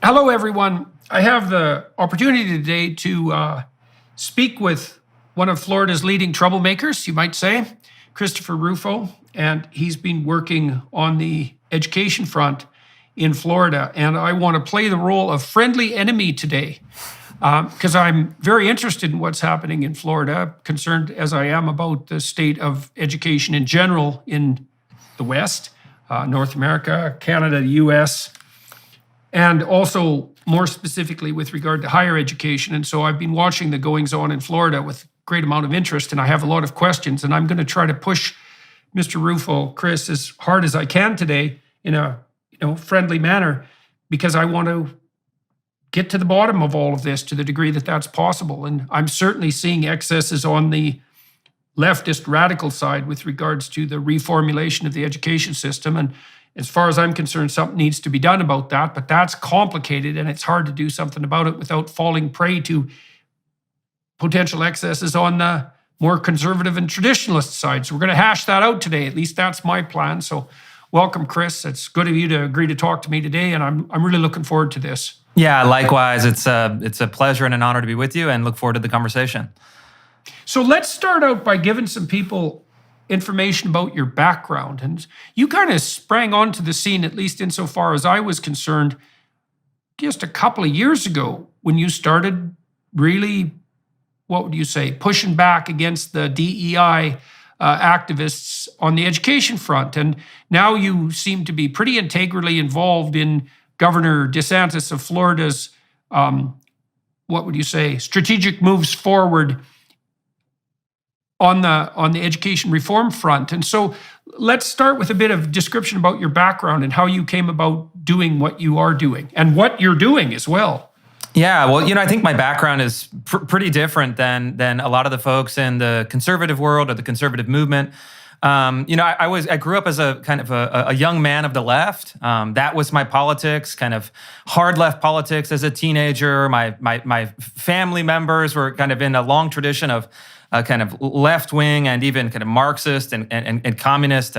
Hello, everyone. I have the opportunity today to speak with one of Florida's leading troublemakers, you might say, Christopher Rufo, and he's been working on the education front in Florida. And I want to play the role of friendly enemy today because I'm very interested in what's happening in Florida, concerned as I am about the state of education in general in the West, North America, Canada, the US, and also more specifically with regard to higher education. And so I've been watching the goings on in Florida with great amount of interest, and I have a lot of questions, and I'm going to try to push Mr. Rufo, Chris, as hard as I can today in a friendly manner, because I want to get to the bottom of all of this to the degree that that's possible. And I'm certainly seeing excesses on the leftist radical side with regards to the reformulation of the education system. And as far as I'm concerned, something needs to be done about that, but that's complicated and it's hard to do something about it without falling prey to potential excesses on the more conservative and traditionalist side. So we're going to hash that out today. At least that's my plan. So welcome, Chris. It's good of you to agree to talk to me today, and I'm really looking forward to this. Yeah, likewise. It's a pleasure and an honor to be with you, and look forward to the conversation. So let's start out by giving some people information about your background. And you kind of sprang onto the scene, at least insofar as I was concerned, just a couple of years ago when you started really, what would you say, pushing back against the DEI activists on the education front. And now you seem to be pretty integrally involved in Governor DeSantis of Florida's, what would you say, strategic moves forward on the education reform front. And so let's start with a bit of description about your background and how you came about doing what you are doing and what you're doing as well. Yeah, well, I think my background is pretty different than a lot of the folks in the conservative world or the conservative movement. I grew up as a kind of a young man of the left. That was my politics, kind of hard left politics as a teenager. My family members were kind of in a long tradition of kind of left wing and even kind of Marxist and communist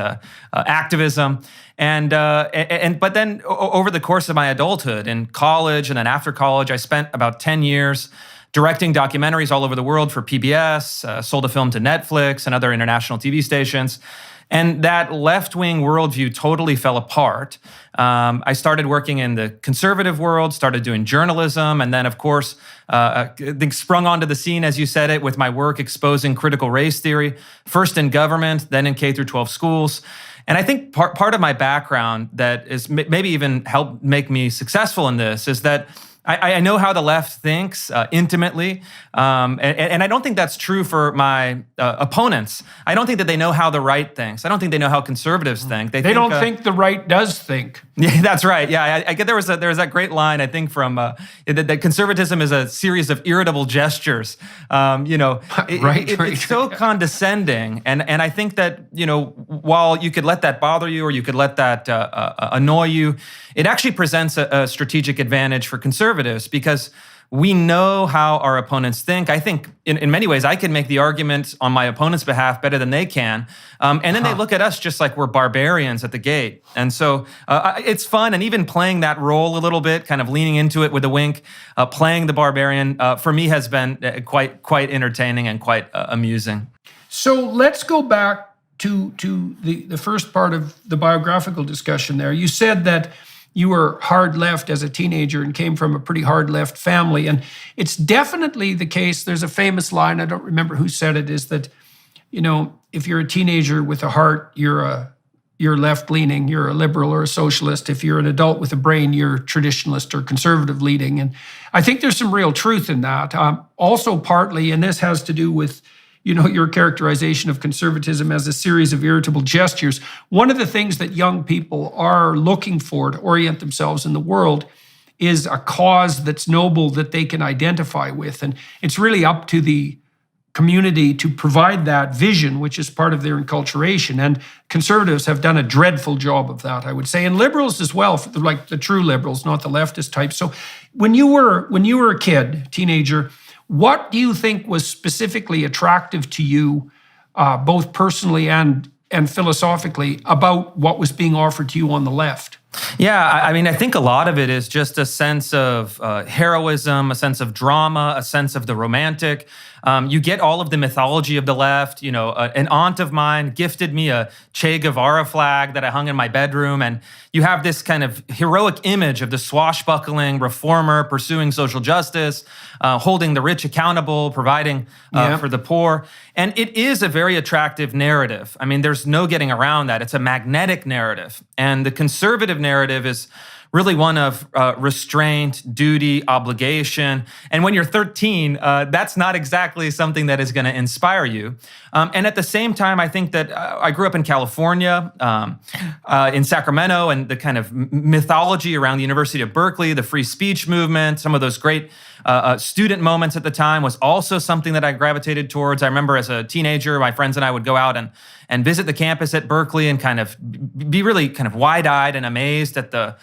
activism. But then over the course of my adulthood in college and then after college, I spent about 10 years directing documentaries all over the world for PBS, sold a film to Netflix and other international TV stations. And that left-wing worldview totally fell apart. I started working in the conservative world, started doing journalism, and then, of course, I think sprung onto the scene, as you said it, with my work exposing critical race theory, first in government, then in K through 12 schools. And I think part of my background that is maybe even helped make me successful in this is that I know how the left thinks intimately, and I don't think that's true for my opponents. I don't think that they know how the right thinks. I don't think they know how conservatives think. They don't think the right does think. Yeah, that's right. Yeah, I get there was that great line, I think, from that conservatism is a series of irritable gestures. It's so condescending, and I think that while you could let that bother you or you could let that annoy you, it actually presents a strategic advantage for conservatives because we know how our opponents think. I think in many ways I can make the argument on my opponent's behalf better than they can. And then they look at us just like we're barbarians at the gate. And so it's fun. And even playing that role a little bit, kind of leaning into it with a wink, playing the barbarian, for me has been quite entertaining and quite amusing. So let's go back to the first part of the biographical discussion there. You said that you were hard left as a teenager and came from a pretty hard left family. And it's definitely the case. There's a famous line, I don't remember who said it, is that, if you're a teenager with a heart, you're left leaning, you're a liberal or a socialist. If you're an adult with a brain, you're traditionalist or conservative leaning. And I think there's some real truth in that. Also partly, and this has to do with your characterization of conservatism as a series of irritable gestures. One of the things that young people are looking for to orient themselves in the world is a cause that's noble that they can identify with. And it's really up to the community to provide that vision, which is part of their enculturation. And conservatives have done a dreadful job of that, I would say, and liberals as well, like the true liberals, not the leftist type. So when you were a kid, teenager, what do you think was specifically attractive to you, both personally and philosophically, about what was being offered to you on the left? Yeah, I mean, I think a lot of it is just a sense of heroism, a sense of drama, a sense of the romantic. You get all of the mythology of the left. You know, an aunt of mine gifted me a Che Guevara flag that I hung in my bedroom, and you have this kind of heroic image of the swashbuckling reformer pursuing social justice, holding the rich accountable, providing for the poor. And it is a very attractive narrative. I mean, there's no getting around that. It's a magnetic narrative. And the conservative narrative is really one of restraint, duty, obligation. And when you're 13, that's not exactly something that is going to inspire you. And at the same time, I think that I grew up in California, in Sacramento, and the kind of mythology around the University of Berkeley, the free speech movement, some of those great student moments at the time was also something that I gravitated towards. I remember as a teenager, my friends and I would go out and visit the campus at Berkeley and kind of be really kind of wide-eyed and amazed at the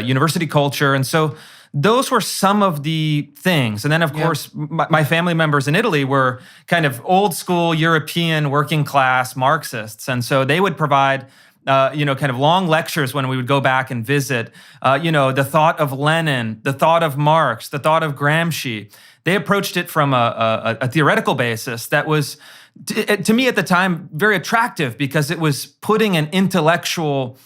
university culture. And so those were some of the things. And then, of course, my family members in Italy were kind of old school European working class Marxists. And so they would provide kind of long lectures when we would go back and visit, the thought of Lenin, the thought of Marx, the thought of Gramsci. They approached it from a theoretical basis that was, to me at the time, very attractive because it was putting an intellectual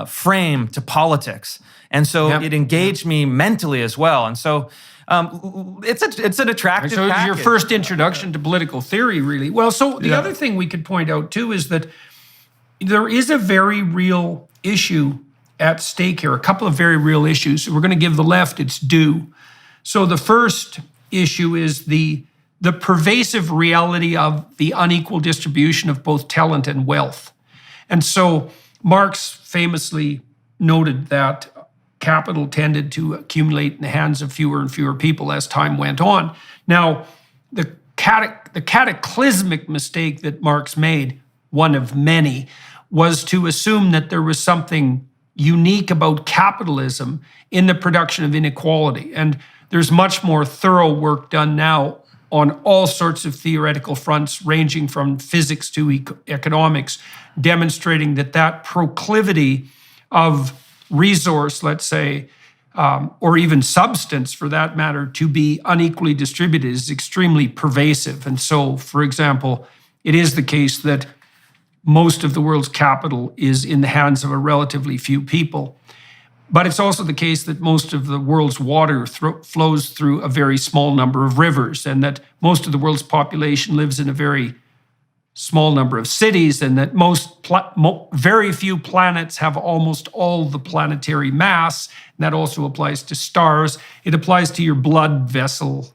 frame to politics. And so it engaged me mentally as well. And so it's an attractive So it was package. your first introduction to political theory, really. Well, so the other thing we could point out, too, is that there is a very real issue at stake here, a couple of very real issues. We're going to give the left its due. So the first issue is the pervasive reality of the unequal distribution of both talent and wealth. And so Marx famously noted that capital tended to accumulate in the hands of fewer and fewer people as time went on. Now, the cataclysmic mistake that Marx made, one of many, was to assume that there was something unique about capitalism in the production of inequality. And there's much more thorough work done now on all sorts of theoretical fronts, ranging from physics to economics, demonstrating that proclivity of resource, let's say, or even substance for that matter, to be unequally distributed is extremely pervasive. And so, for example, it is the case that most of the world's capital is in the hands of a relatively few people. But it's also the case that most of the world's water flows through a very small number of rivers, and that most of the world's population lives in a very small number of cities, and that very few planets have almost all the planetary mass. And that also applies to stars. It applies to your blood vessels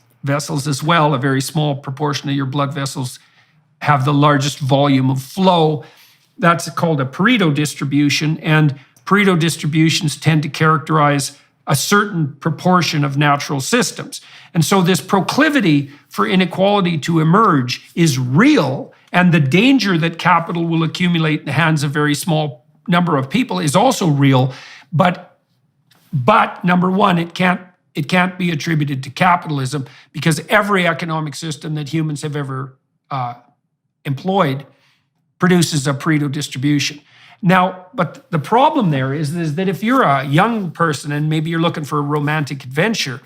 as well. A very small proportion of your blood vessels have the largest volume of flow. That's called a Pareto distribution, and Pareto distributions tend to characterize a certain proportion of natural systems. And so this proclivity for inequality to emerge is real, and the danger that capital will accumulate in the hands of a very small number of people is also real. But number one, it can't be attributed to capitalism, because every economic system that humans have ever employed produces a Pareto distribution. Now, but the problem there is that if you're a young person and maybe you're looking for a romantic adventure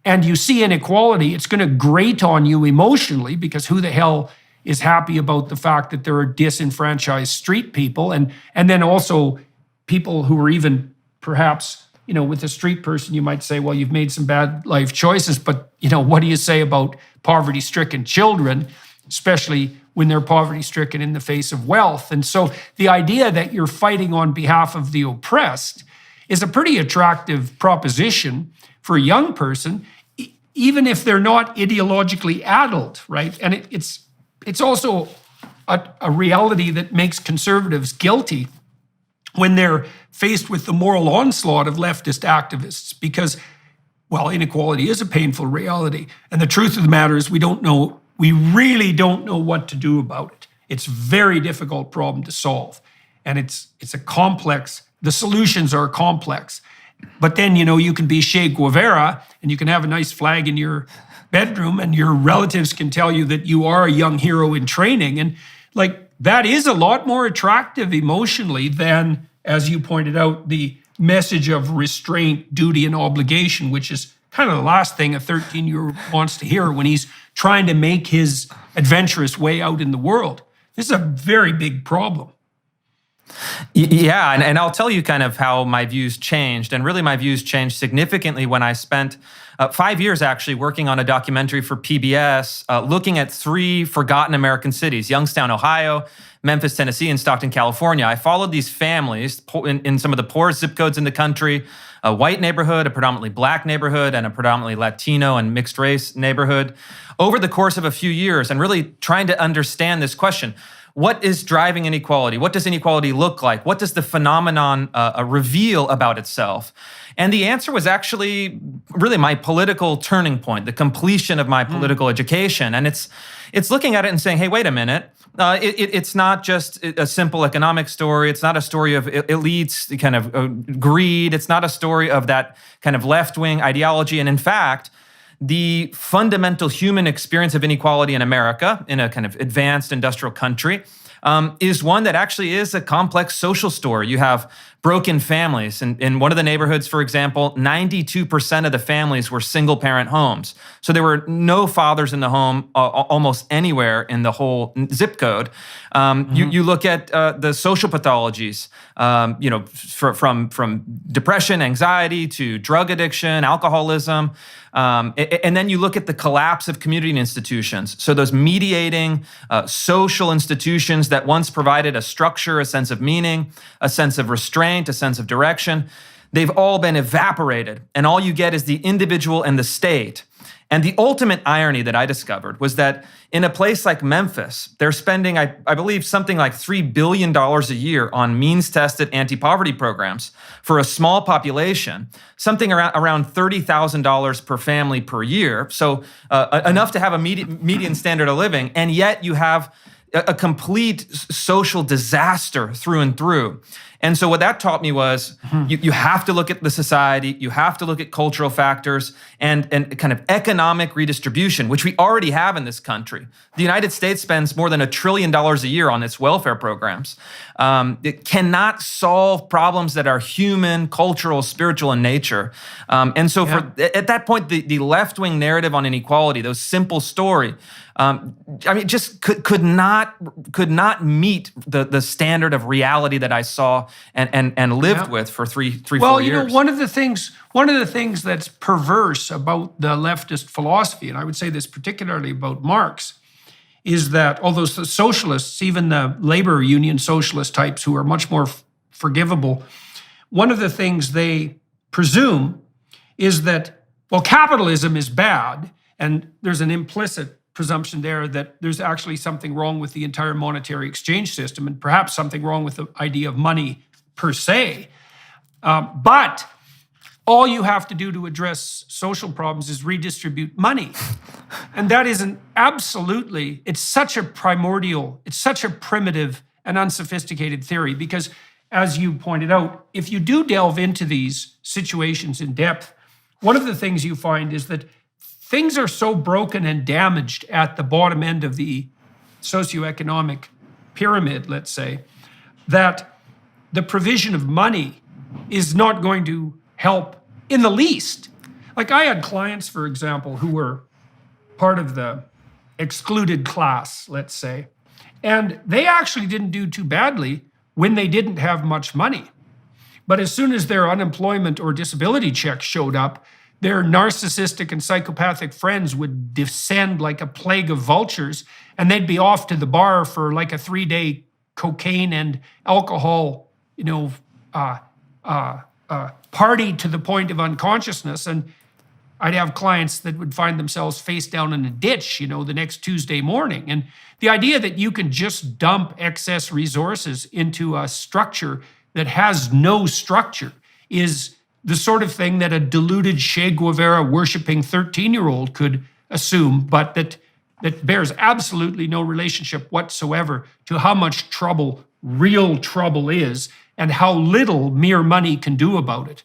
and you see inequality, it's going to grate on you emotionally, because who the hell is happy about the fact that there are disenfranchised street people, and then also people who are even perhaps, with a street person, you might say, well, you've made some bad life choices, but what do you say about poverty-stricken children, especially when they're poverty-stricken in the face of wealth? And so the idea that you're fighting on behalf of the oppressed is a pretty attractive proposition for a young person, even if they're not ideologically addled, right? And it's also a reality that makes conservatives guilty when they're faced with the moral onslaught of leftist activists, because, well, inequality is a painful reality. And the truth of the matter is we really don't know what to do about it. It's a very difficult problem to solve. And it's a complex, the solutions are complex. But then, you can be Che Guevara and you can have a nice flag in your bedroom and your relatives can tell you that you are a young hero in training. And that is a lot more attractive emotionally than as you pointed out, the message of restraint, duty, and obligation, which is kind of the last thing a 13-year-old wants to hear when he's trying to make his adventurous way out in the world. This is a very big problem. Yeah, and I'll tell you kind of how my views changed. And really, my views changed significantly when I spent 5 years actually working on a documentary for PBS, looking at 3 forgotten American cities: Youngstown, Ohio, Memphis, Tennessee, and Stockton, California. I followed these families in some of the poorest zip codes in the country, a white neighborhood, a predominantly Black neighborhood, and a predominantly Latino and mixed race neighborhood over the course of a few years, and really trying to understand this question. What is driving inequality? What does inequality look like? What does the phenomenon reveal about itself? And the answer was actually really my political turning point, the completion of my political education. And it's looking at it and saying, hey, wait a minute. It's not just a simple economic story. It's not a story of elites, kind of greed. It's not a story of that kind of left-wing ideology. And in fact, the fundamental human experience of inequality in America, in a kind of advanced industrial country, is one that actually is a complex social story. You have broken families. In one of the neighborhoods, for example, 92% of the families were single-parent homes. So there were no fathers in the home almost anywhere in the whole zip code. You look at the social pathologies, from depression, anxiety, to drug addiction, alcoholism. And then you look at the collapse of community institutions. So those mediating social institutions that once provided a structure, a sense of meaning, a sense of restraint, a sense of direction, they've all been evaporated. And all you get is the individual and the state. And the ultimate irony that I discovered was that in a place like Memphis, they're spending, I believe, something like $3 billion a year on means-tested anti-poverty programs for a small population, something around $30,000 per family per year. So enough to have a median standard of living. And yet you have a complete social disaster through and through. And so what that taught me was you have to look at the society, you have to look at cultural factors and kind of economic redistribution, which we already have in this country. The United States spends more than $1 trillion a year on its welfare programs. It cannot solve problems that are human, cultural, spiritual in nature. And so at that point, the left-wing narrative on inequality, those simple story, just could not meet the standard of reality that I saw and lived with for 4 years. Well, one of the things that's perverse about the leftist philosophy, and I would say this particularly about Marx, is that although the socialists, even the labor union socialist types who are much more forgivable, one of the things they presume is that, well, capitalism is bad, and there's an implicit presumption there that there's actually something wrong with the entire monetary exchange system and perhaps something wrong with the idea of money per se. But all you have to do to address social problems is redistribute money. And that is it's such a primordial, it's such a primitive and unsophisticated theory because, as you pointed out, if you do delve into these situations in depth, one of the things you find is that things are so broken and damaged at the bottom end of the socioeconomic pyramid, let's say, that the provision of money is not going to help in the least. Like I had clients, for example, who were part of the excluded class, let's say, and they actually didn't do too badly when they didn't have much money. But as soon as their unemployment or disability check showed up, their narcissistic and psychopathic friends would descend like a plague of vultures, and they'd be off to the bar for like a 3-day cocaine and alcohol, party to the point of unconsciousness. And I'd have clients that would find themselves face down in a ditch, the next Tuesday morning. And the idea that you can just dump excess resources into a structure that has no structure is the sort of thing that a deluded Che Guevara worshiping 13-year-old could assume, but that bears absolutely no relationship whatsoever to how much trouble real trouble is and how little mere money can do about it.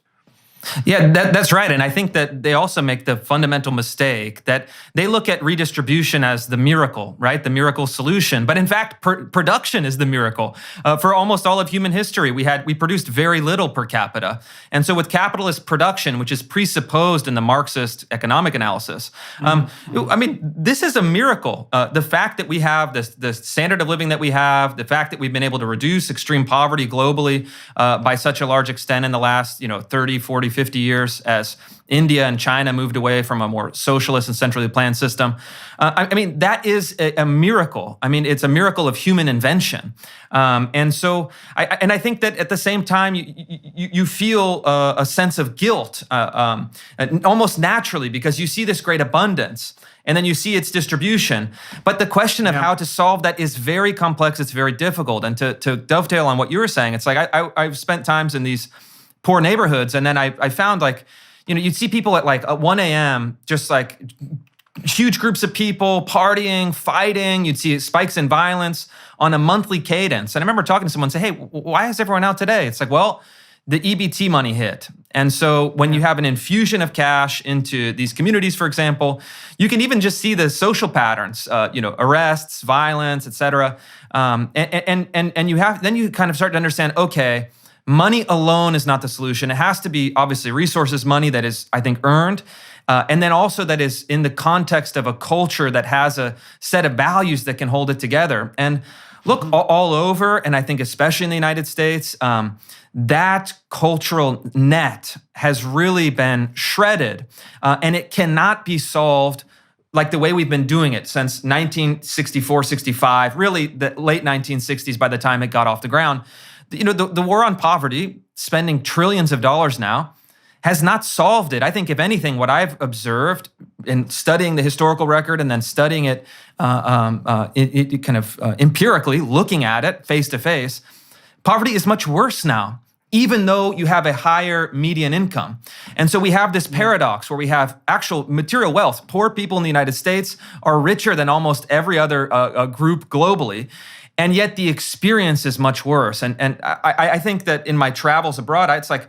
Yeah, that's right. And I think that they also make the fundamental mistake that they look at redistribution as the miracle, right? The miracle solution. But in fact, production is the miracle. For almost all of human history, we produced very little per capita. And so with capitalist production, which is presupposed in the Marxist economic analysis, I mean, this is a miracle. The fact that we have the standard of living that we have, the fact that we've been able to reduce extreme poverty globally by such a large extent in the last 30, 40, 50 years as India and China moved away from a more socialist and centrally planned system. I mean, that is a miracle. I mean, it's a miracle of human invention. And so I think that at the same time, you feel a sense of guilt almost naturally because you see this great abundance and then you see its distribution. But the question of how to solve that is very complex. It's very difficult. And to dovetail on what you were saying, it's like I've spent times in these poor neighborhoods. And then I found you'd see people at 1 a.m., just like huge groups of people partying, fighting. You'd see spikes in violence on a monthly cadence. And I remember talking to someone and say, hey, why is everyone out today? It's like, well, the EBT money hit. And so when you have an infusion of cash into these communities, for example, you can even just see the social patterns, arrests, violence, et cetera. And you kind of start to understand, okay, money alone is not the solution. It has to be obviously resources, money that is, I think, earned. And then also that is in the context of a culture that has a set of values that can hold it together. And look, all over, and I think especially in the United States, that cultural net has really been shredded. And it cannot be solved like the way we've been doing it since 1964, 65, really the late 1960s by the time it got off the ground. The war on poverty, spending trillions of dollars now, has not solved it. I think, if anything, what I've observed in studying the historical record and then studying it empirically, looking at it face to face, poverty is much worse now, even though you have a higher median income. And so we have this paradox where we have actual material wealth. Poor people in the United States are richer than almost every other group globally. And yet the experience is much worse. And I think that in my travels abroad, it's like,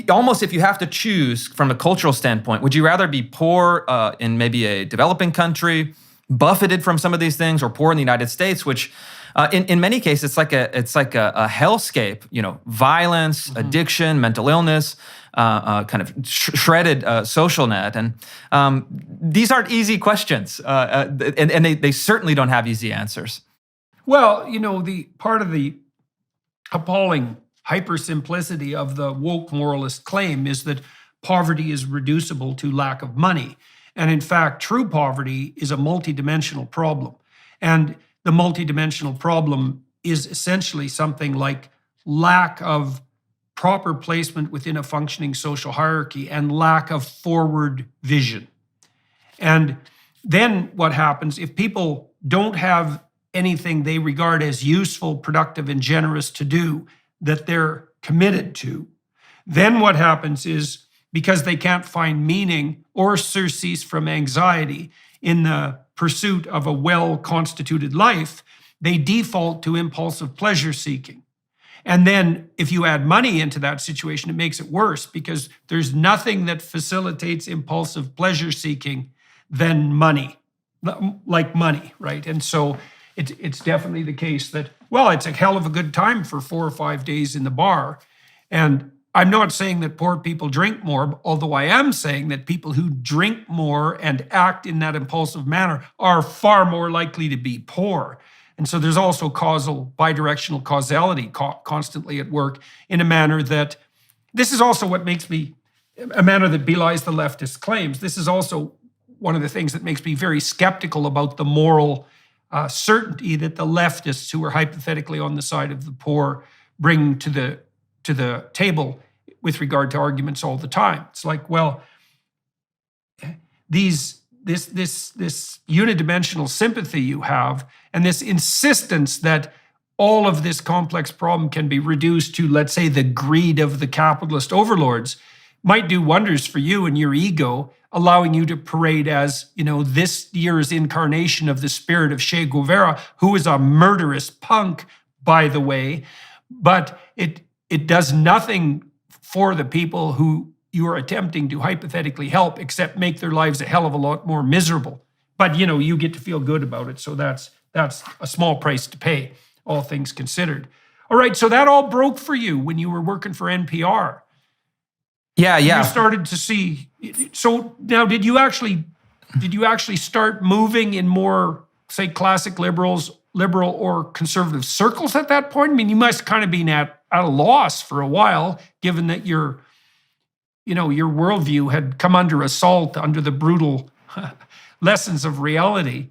almost if you have to choose from a cultural standpoint, would you rather be poor in maybe a developing country, buffeted from some of these things, or poor in the United States, which in many cases it's like a hellscape, violence, addiction, mental illness, kind of shredded social net. And these aren't easy questions, and they certainly don't have easy answers. Well, the part of the appalling hypersimplicity of the woke moralist claim is that poverty is reducible to lack of money. And in fact, true poverty is a multidimensional problem. And the multidimensional problem is essentially something like lack of proper placement within a functioning social hierarchy and lack of forward vision. And then what happens if people don't have anything they regard as useful, productive, and generous to do that they're committed to? Then what happens is, because they can't find meaning or surcease from anxiety in the pursuit of a well-constituted life, they default to impulsive pleasure seeking. And then if you add money into that situation, it makes it worse, because there's nothing that facilitates impulsive pleasure seeking than money, like money, right? And so it's definitely the case that, well, it's a hell of a good time for 4 or 5 days in the bar. And I'm not saying that poor people drink more, although I am saying that people who drink more and act in that impulsive manner are far more likely to be poor. And so there's also causal, bidirectional causality constantly at work in a manner that, this is also what makes me, a manner that belies the leftist claims. This is also one of the things that makes me very skeptical about the moral certainty that the leftists, who are hypothetically on the side of the poor, bring to the table with regard to arguments all the time. It's like, well, this unidimensional sympathy you have, and this insistence that all of this complex problem can be reduced to, let's say, the greed of the capitalist overlords, might do wonders for you and your ego, allowing you to parade as, this year's incarnation of the spirit of Che Guevara, who is a murderous punk, by the way. But it does nothing for the people who you are attempting to hypothetically help, except make their lives a hell of a lot more miserable. But you get to feel good about it. So that's a small price to pay, all things considered. All right, so that all broke for you when you were working for NPR. Yeah. You started to see. So now, did you actually start moving in more, say, classic liberal or conservative circles at that point? I mean, you must kind of been at a loss for a while, given that your worldview had come under assault under the brutal lessons of reality.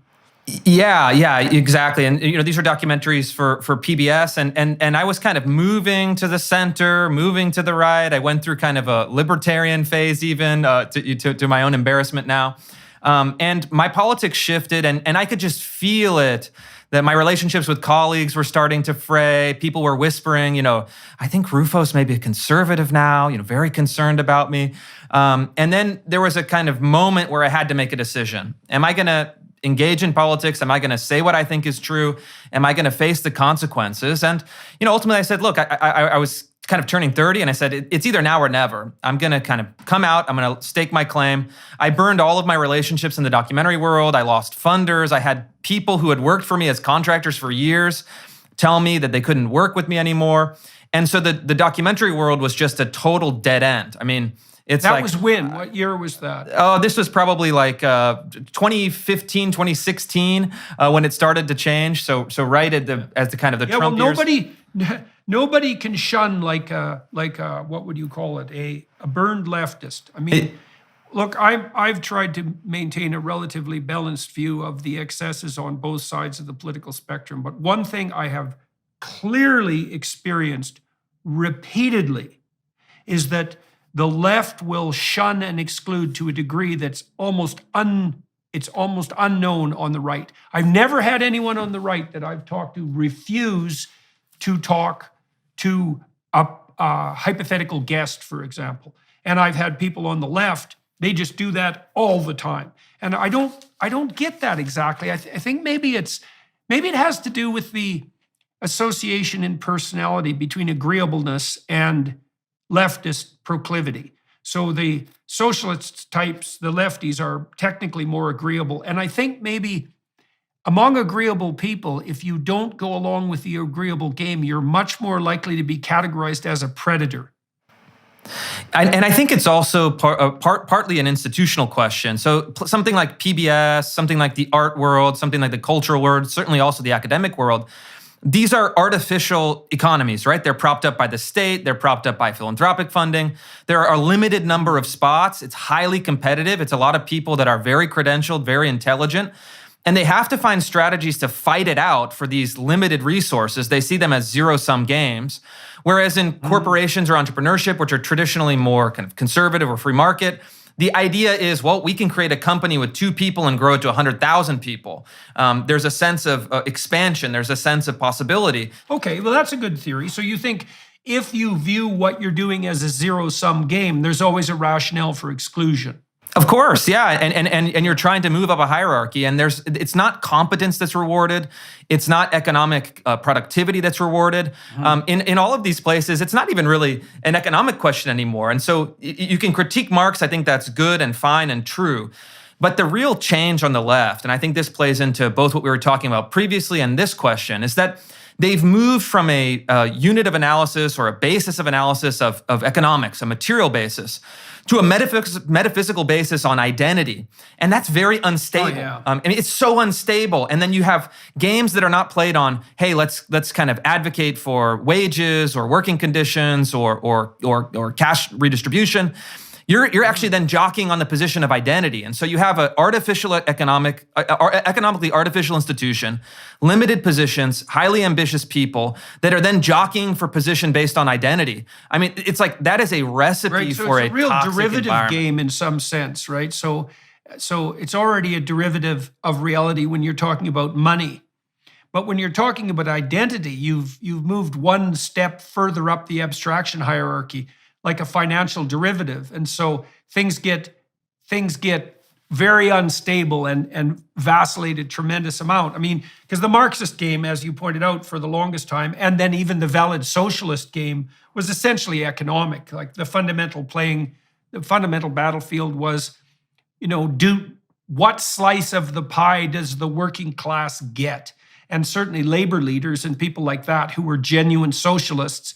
Yeah, exactly. And these are documentaries for PBS, and I was kind of moving to the center, moving to the right. I went through kind of a libertarian phase, even to my own embarrassment now. And my politics shifted, and I could just feel it, that my relationships with colleagues were starting to fray. People were whispering, I think Rufo's maybe a conservative now, very concerned about me. And then there was a kind of moment where I had to make a decision. Am I going to engage in politics? Am I going to say what I think is true? Am I going to face the consequences? And, ultimately I said, look, I was kind of turning 30, and I said, it's either now or never. I'm going to kind of come out. I'm going to stake my claim. I burned all of my relationships in the documentary world. I lost funders. I had people who had worked for me as contractors for years tell me that they couldn't work with me anymore. And so the documentary world was just a total dead end. I mean, that was when? What year was that? Oh, this was probably like 2015, 2016 when it started to change. So right at the kind of the Trump years. Nobody can shun like a what would you call it, a burned leftist. I mean, look, I've tried to maintain a relatively balanced view of the excesses on both sides of the political spectrum. But one thing I have clearly experienced repeatedly is that the left will shun and exclude to a degree that's almost unknown on the right. I've never had anyone on the right that I've talked to refuse to talk to a hypothetical guest, for example. And I've had people on the left, they just do that all the time. And I don't get that exactly. I think maybe it has to do with the association in personality between agreeableness and leftist proclivity. So the socialist types, the lefties, are technically more agreeable. And I think maybe among agreeable people, if you don't go along with the agreeable game, you're much more likely to be categorized as a predator. And I think it's also partly an institutional question. So something like PBS, something like the art world, something like the cultural world, certainly also the academic world, these are artificial economies, right? They're propped up by the state. They're propped up by philanthropic funding. There are a limited number of spots. It's highly competitive. It's a lot of people that are very credentialed, very intelligent. And they have to find strategies to fight it out for these limited resources. They see them as zero-sum games. Whereas in corporations or entrepreneurship, which are traditionally more kind of conservative or free market, the idea is, well, we can create a company with 2 people and grow it to 100,000 people. There's a sense of expansion. There's a sense of possibility. Okay, well, that's a good theory. So you think if you view what you're doing as a zero-sum game, there's always a rationale for exclusion. Of course, yeah, and you're trying to move up a hierarchy, and it's not competence that's rewarded, it's not economic productivity that's rewarded. In all of these places, it's not even really an economic question anymore. And so you can critique Marx. I think that's good and fine and true. But the real change on the left, and I think this plays into both what we were talking about previously and this question, is that they've moved from a unit of analysis or a basis of analysis of economics, a material basis, to a metaphysical basis on identity. And that's very unstable. Oh, yeah. I mean, it's so unstable. And then you have games that are not played on, hey, let's kind of advocate for wages or working conditions or cash redistribution. You're actually then jockeying on the position of identity. And so you have an economically artificial institution, limited positions, highly ambitious people that are then jockeying for position based on identity. I mean, it's like that is a recipe for it's a real toxic derivative game in some sense, right? So it's already a derivative of reality when you're talking about money. But when you're talking about identity, you've moved one step further up the abstraction hierarchy, like a financial derivative. And so things get very unstable and vacillated tremendous amount. I mean, because the Marxist game, as you pointed out, for the longest time, and then even the valid socialist game was essentially economic. Like the fundamental battlefield was, what slice of the pie does the working class get? And certainly labor leaders and people like that who were genuine socialists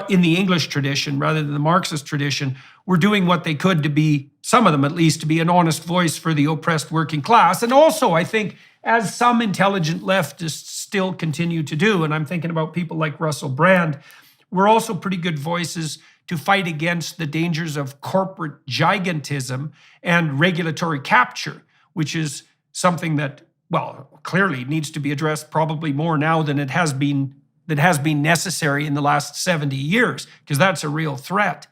in the English tradition rather than the Marxist tradition were doing what they could to be, some of them at least, to be an honest voice for the oppressed working class. And also, I think, as some intelligent leftists still continue to do, and I'm thinking about people like Russell Brand, we're also pretty good voices to fight against the dangers of corporate gigantism and regulatory capture, which is something that, well, clearly needs to be addressed probably more now than it has been necessary in the last 70 years, because that's a real threat.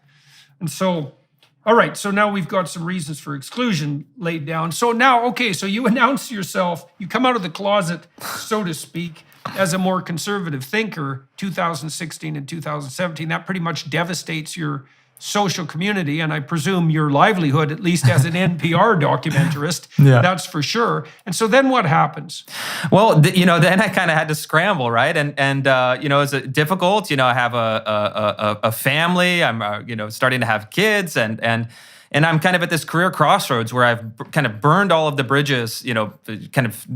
And so, all right, so now we've got some reasons for exclusion laid down. So now, okay, so you announce yourself, you come out of the closet, so to speak, as a more conservative thinker, 2016 and 2017. That pretty much devastates your social community, and I presume your livelihood, at least as an NPR documentarist. Yeah. That's for sure. And so then what happens? Well, then I kind of had to scramble, right? And it's difficult. I have a family. I'm starting to have kids, and I'm kind of at this career crossroads where I've kind of burned all of the bridges, kind of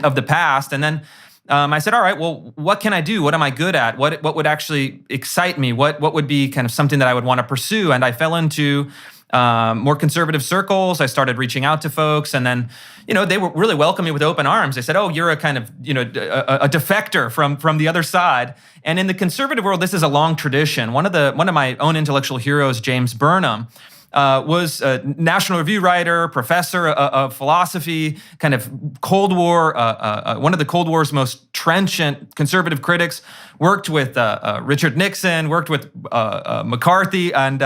of the past, and then. I said, all right, well, what can I do? What am I good at? What would actually excite me? What would be kind of something that I would want to pursue? And I fell into more conservative circles. I started reaching out to folks, and then, they were really welcoming me with open arms. They said, oh, you're a kind of, a defector from the other side. And in the conservative world, this is a long tradition. One of my own intellectual heroes, James Burnham, was a National Review writer, professor of philosophy, kind of Cold War, one of the Cold War's most trenchant conservative critics, worked with Richard Nixon, worked with McCarthy, and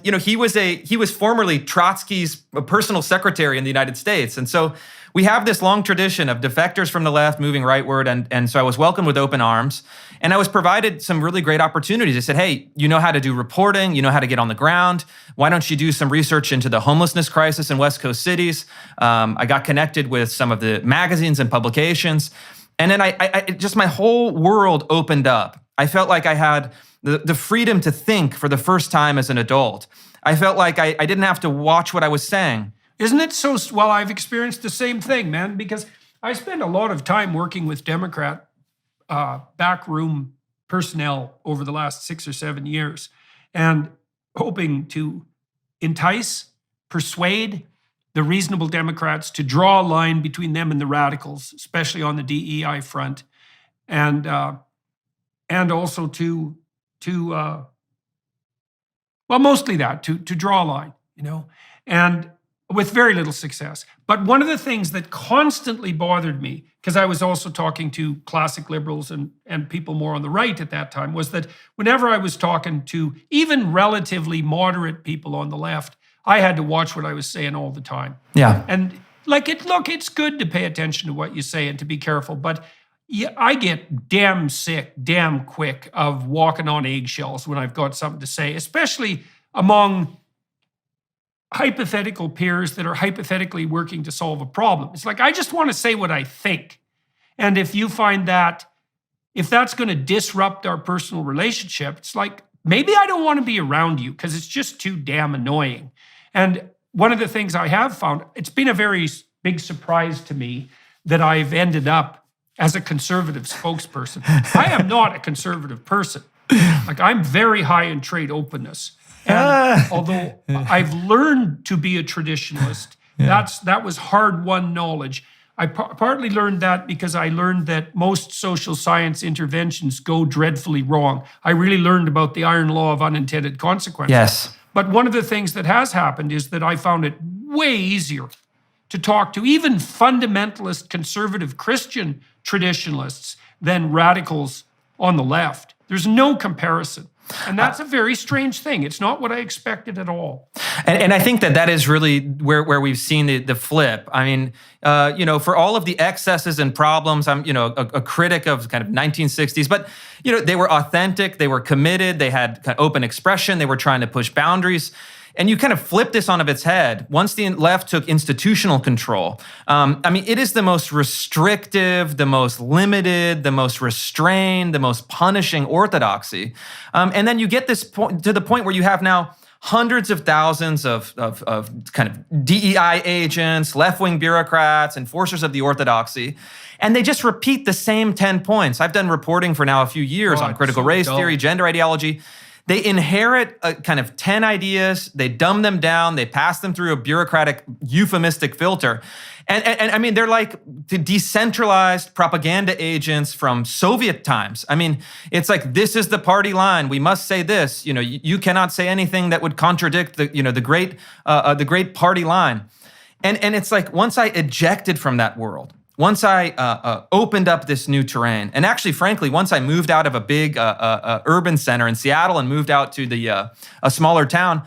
he was formerly Trotsky's personal secretary in the United States. And so we have this long tradition of defectors from the left moving rightward, and so I was welcomed with open arms. And I was provided some really great opportunities. They said, hey, you know how to do reporting, you know how to get on the ground. Why don't you do some research into the homelessness crisis in West Coast cities? I got connected with some of the magazines and publications. And then I just my whole world opened up. I felt like I had the freedom to think for the first time as an adult. I felt like I didn't have to watch what I was saying. Isn't it so? Well, I've experienced the same thing, man, because I spend a lot of time working with Democrat backroom personnel over the last 6 or 7 years, and hoping to entice, persuade the reasonable Democrats to draw a line between them and the radicals, especially on the DEI front, and also to mostly that, to draw a line, and with very little success. But one of the things that constantly bothered me, because I was also talking to classic liberals and people more on the right at that time, was that whenever I was talking to even relatively moderate people on the left, I had to watch what I was saying all the time. Yeah. And it's good to pay attention to what you say and to be careful, but I get damn sick, damn quick of walking on eggshells when I've got something to say, especially among hypothetical peers that are hypothetically working to solve a problem. It's like, I just want to say what I think. And if you find that, if that's going to disrupt our personal relationship, it's like, maybe I don't want to be around you because it's just too damn annoying. And one of the things I have found, it's been a very big surprise to me that I've ended up as a conservative spokesperson. I am not a conservative person. Like, I'm very high in trade openness. And although I've learned to be a traditionalist, that was hard-won knowledge. I partly learned that because I learned that most social science interventions go dreadfully wrong. I really learned about the iron law of unintended consequences. Yes. But one of the things that has happened is that I found it way easier to talk to even fundamentalist, conservative Christian traditionalists than radicals on the left. There's no comparison. And that's a very strange thing. It's not what I expected at all. And I think that is really where we've seen the flip. I mean, for all of the excesses and problems, I'm, a critic of kind of 1960s, but, they were authentic, they were committed, they had kind of open expression, they were trying to push boundaries. And you kind of flip this on its head. Once the left took institutional control, I mean, it is the most restrictive, the most limited, the most restrained, the most punishing orthodoxy. And then you get this point to the point where you have now hundreds of thousands of kind of DEI agents, left-wing bureaucrats, enforcers of the orthodoxy, and they just repeat the same 10 points. I've done reporting for now a few years on critical race theory, gender ideology. They inherit kind of 10 ideas, they dumb them down, they pass them through a bureaucratic euphemistic filter. And I mean, they're like the decentralized propaganda agents from Soviet times. I mean, it's like, this is the party line. We must say this. You know, you cannot say anything that would contradict the great party line. And it's like, once I ejected from that world, once I opened up this new terrain, and actually, frankly, once I moved out of a big urban center in Seattle and moved out to a smaller town,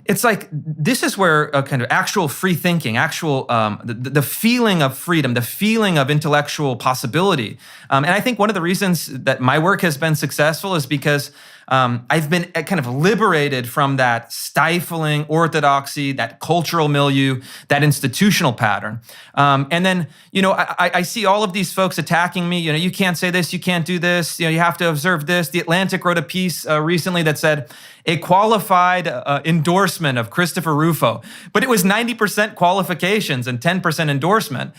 it's like, this is where kind of actual free thinking, actual the feeling of freedom, the feeling of intellectual possibility. And I think one of the reasons that my work has been successful is because I've been kind of liberated from that stifling orthodoxy, that cultural milieu, that institutional pattern. And then, you know, I see all of these folks attacking me. You know, you can't say this, you can't do this. You know, you have to observe this. The Atlantic wrote a piece recently that said a qualified endorsement of Christopher Rufo, but it was 90% qualifications and 10% endorsement.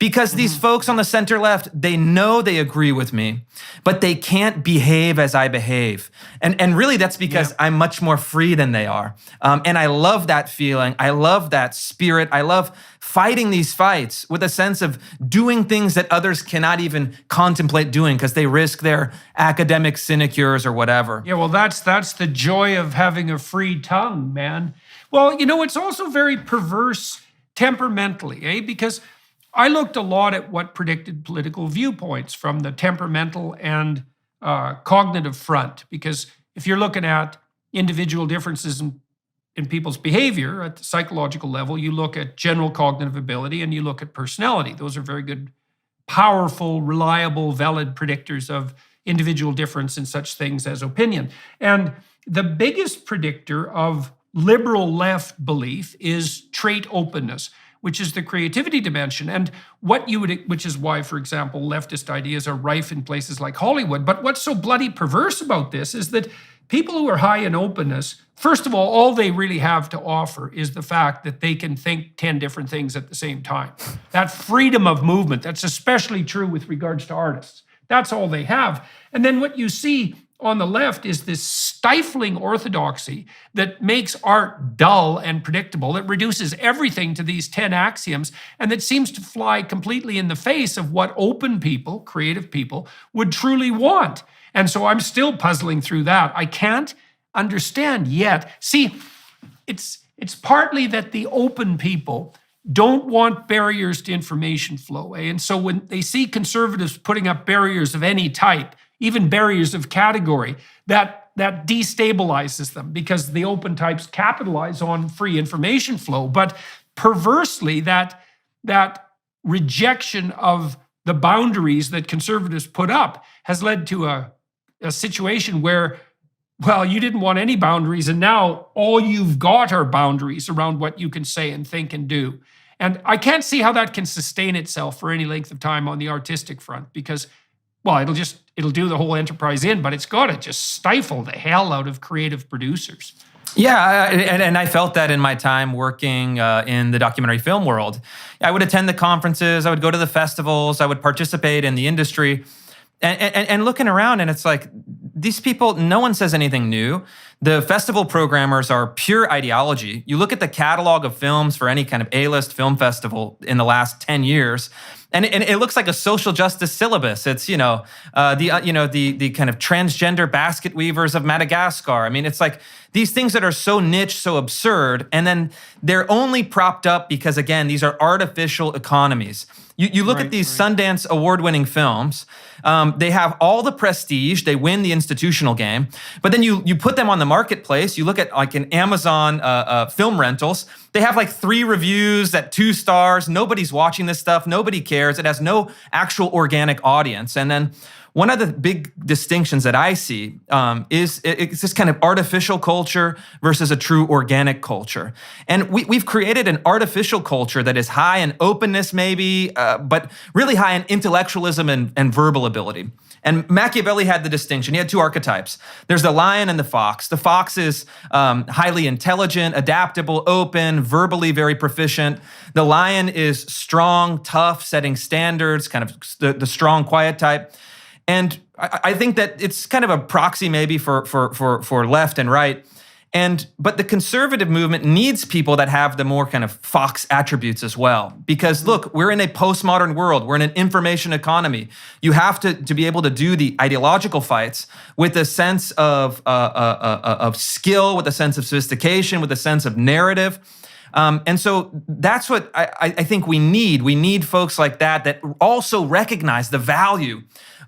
Because these folks on the center left, they know they agree with me, but they can't behave as I behave. And really that's because I'm much more free than they are. And I love that feeling. I love that spirit. I love fighting these fights with a sense of doing things that others cannot even contemplate doing because they risk their academic sinecures or whatever. Yeah, well, that's the joy of having a free tongue, man. Well, you know, it's also very perverse temperamentally, because I looked a lot at what predicted political viewpoints from the temperamental and cognitive front, because if you're looking at individual differences in people's behavior at the psychological level, you look at general cognitive ability and you look at personality. Those are very good, powerful, reliable, valid predictors of individual difference in such things as opinion. And the biggest predictor of liberal left belief is trait openness, which is the creativity dimension. And which is why, for example, leftist ideas are rife in places like Hollywood. But what's so bloody perverse about this is that people who are high in openness, first of all they really have to offer is the fact that they can think 10 different things at the same time. That freedom of movement, that's especially true with regards to artists. That's all they have. And then what you see on the left is this stifling orthodoxy that makes art dull and predictable, that reduces everything to these 10 axioms, and that seems to fly completely in the face of what open people, creative people, would truly want. And so I'm still puzzling through that. I can't understand yet. See, it's partly that the open people don't want barriers to information flow. And so when they see conservatives putting up barriers of any type, even barriers of category, that destabilizes them because the open types capitalize on free information flow. But perversely, that rejection of the boundaries that conservatives put up has led to a situation where, well, you didn't want any boundaries, and now all you've got are boundaries around what you can say and think and do. And I can't see how that can sustain itself for any length of time on the artistic front, because, well, it'll do the whole enterprise in, but it's got to just stifle the hell out of creative producers. Yeah, and I felt that in my time working in the documentary film world. I would attend the conferences, I would go to the festivals, I would participate in the industry, and looking around, and it's like, these people, no one says anything new. The festival programmers are pure ideology. You look at the catalog of films for any kind of A-list film festival in the last 10 years, and it looks like a social justice syllabus. It's, the kind of transgender basket weavers of Madagascar. I mean, it's like these things that are so niche, so absurd, and then they're only propped up because, again, these are artificial economies. You look at these Sundance award-winning films, they have all the prestige, they win the institutional game, but then you put them on the marketplace, you look at like an Amazon film rentals, they have like 3 reviews at 2 stars, nobody's watching this stuff, nobody cares, it has no actual organic audience. And then one of the big distinctions that I see is it's this kind of artificial culture versus a true organic culture. And we've created an artificial culture that is high in openness maybe, but really high in intellectualism and verbal ability. And Machiavelli had the distinction. He had two archetypes. There's the lion and the fox. The fox is highly intelligent, adaptable, open, verbally very proficient. The lion is strong, tough, setting standards, kind of the strong, quiet type. And I think that it's kind of a proxy maybe for left and right. But the conservative movement needs people that have the more kind of fox attributes as well. Because look, we're in a postmodern world. We're in an information economy. You have to be able to do the ideological fights with a sense of skill, with a sense of sophistication, with a sense of narrative. And so that's what I think we need. We need folks like that also recognize the value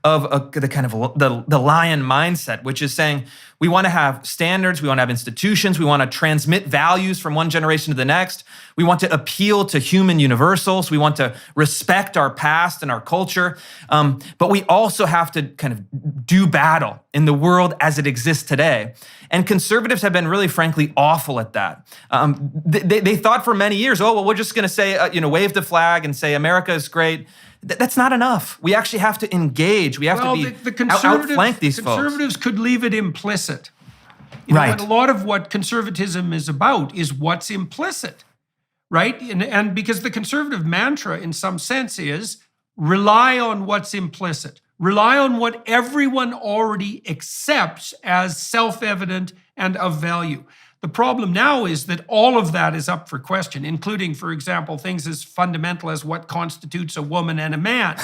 of the kind of the lion mindset, which is saying we want to have standards, we want to have institutions, we want to transmit values from one generation to the next. We want to appeal to human universals. We want to respect our past and our culture. But we also have to kind of do battle in the world as it exists today. And conservatives have been really, frankly, awful at that. They thought for many years, oh, well, we're just going to say, wave the flag and say America is great. That's not enough. We actually have to engage. We have to outflank these folks. Conservatives could leave it implicit. Right. And a lot of what conservatism is about is what's implicit, right? And because the conservative mantra, in some sense, is rely on what's implicit. Rely on what everyone already accepts as self-evident and of value. The problem now is that all of that is up for question, including, for example, things as fundamental as what constitutes a woman and a man.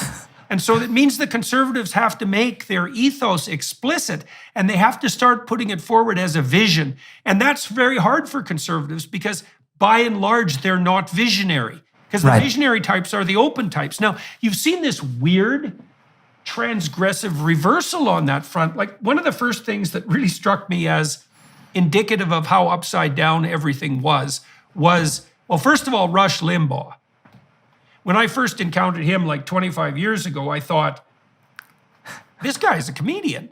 And so that means the conservatives have to make their ethos explicit, and they have to start putting it forward as a vision. And that's very hard for conservatives because, by and large, they're not visionary. Because the visionary types are the open types. Now, you've seen this weird transgressive reversal on that front. Like, one of the first things that really struck me as indicative of how upside down everything was, well, first of all, Rush Limbaugh. When I first encountered him like 25 years ago, I thought, this guy's a comedian.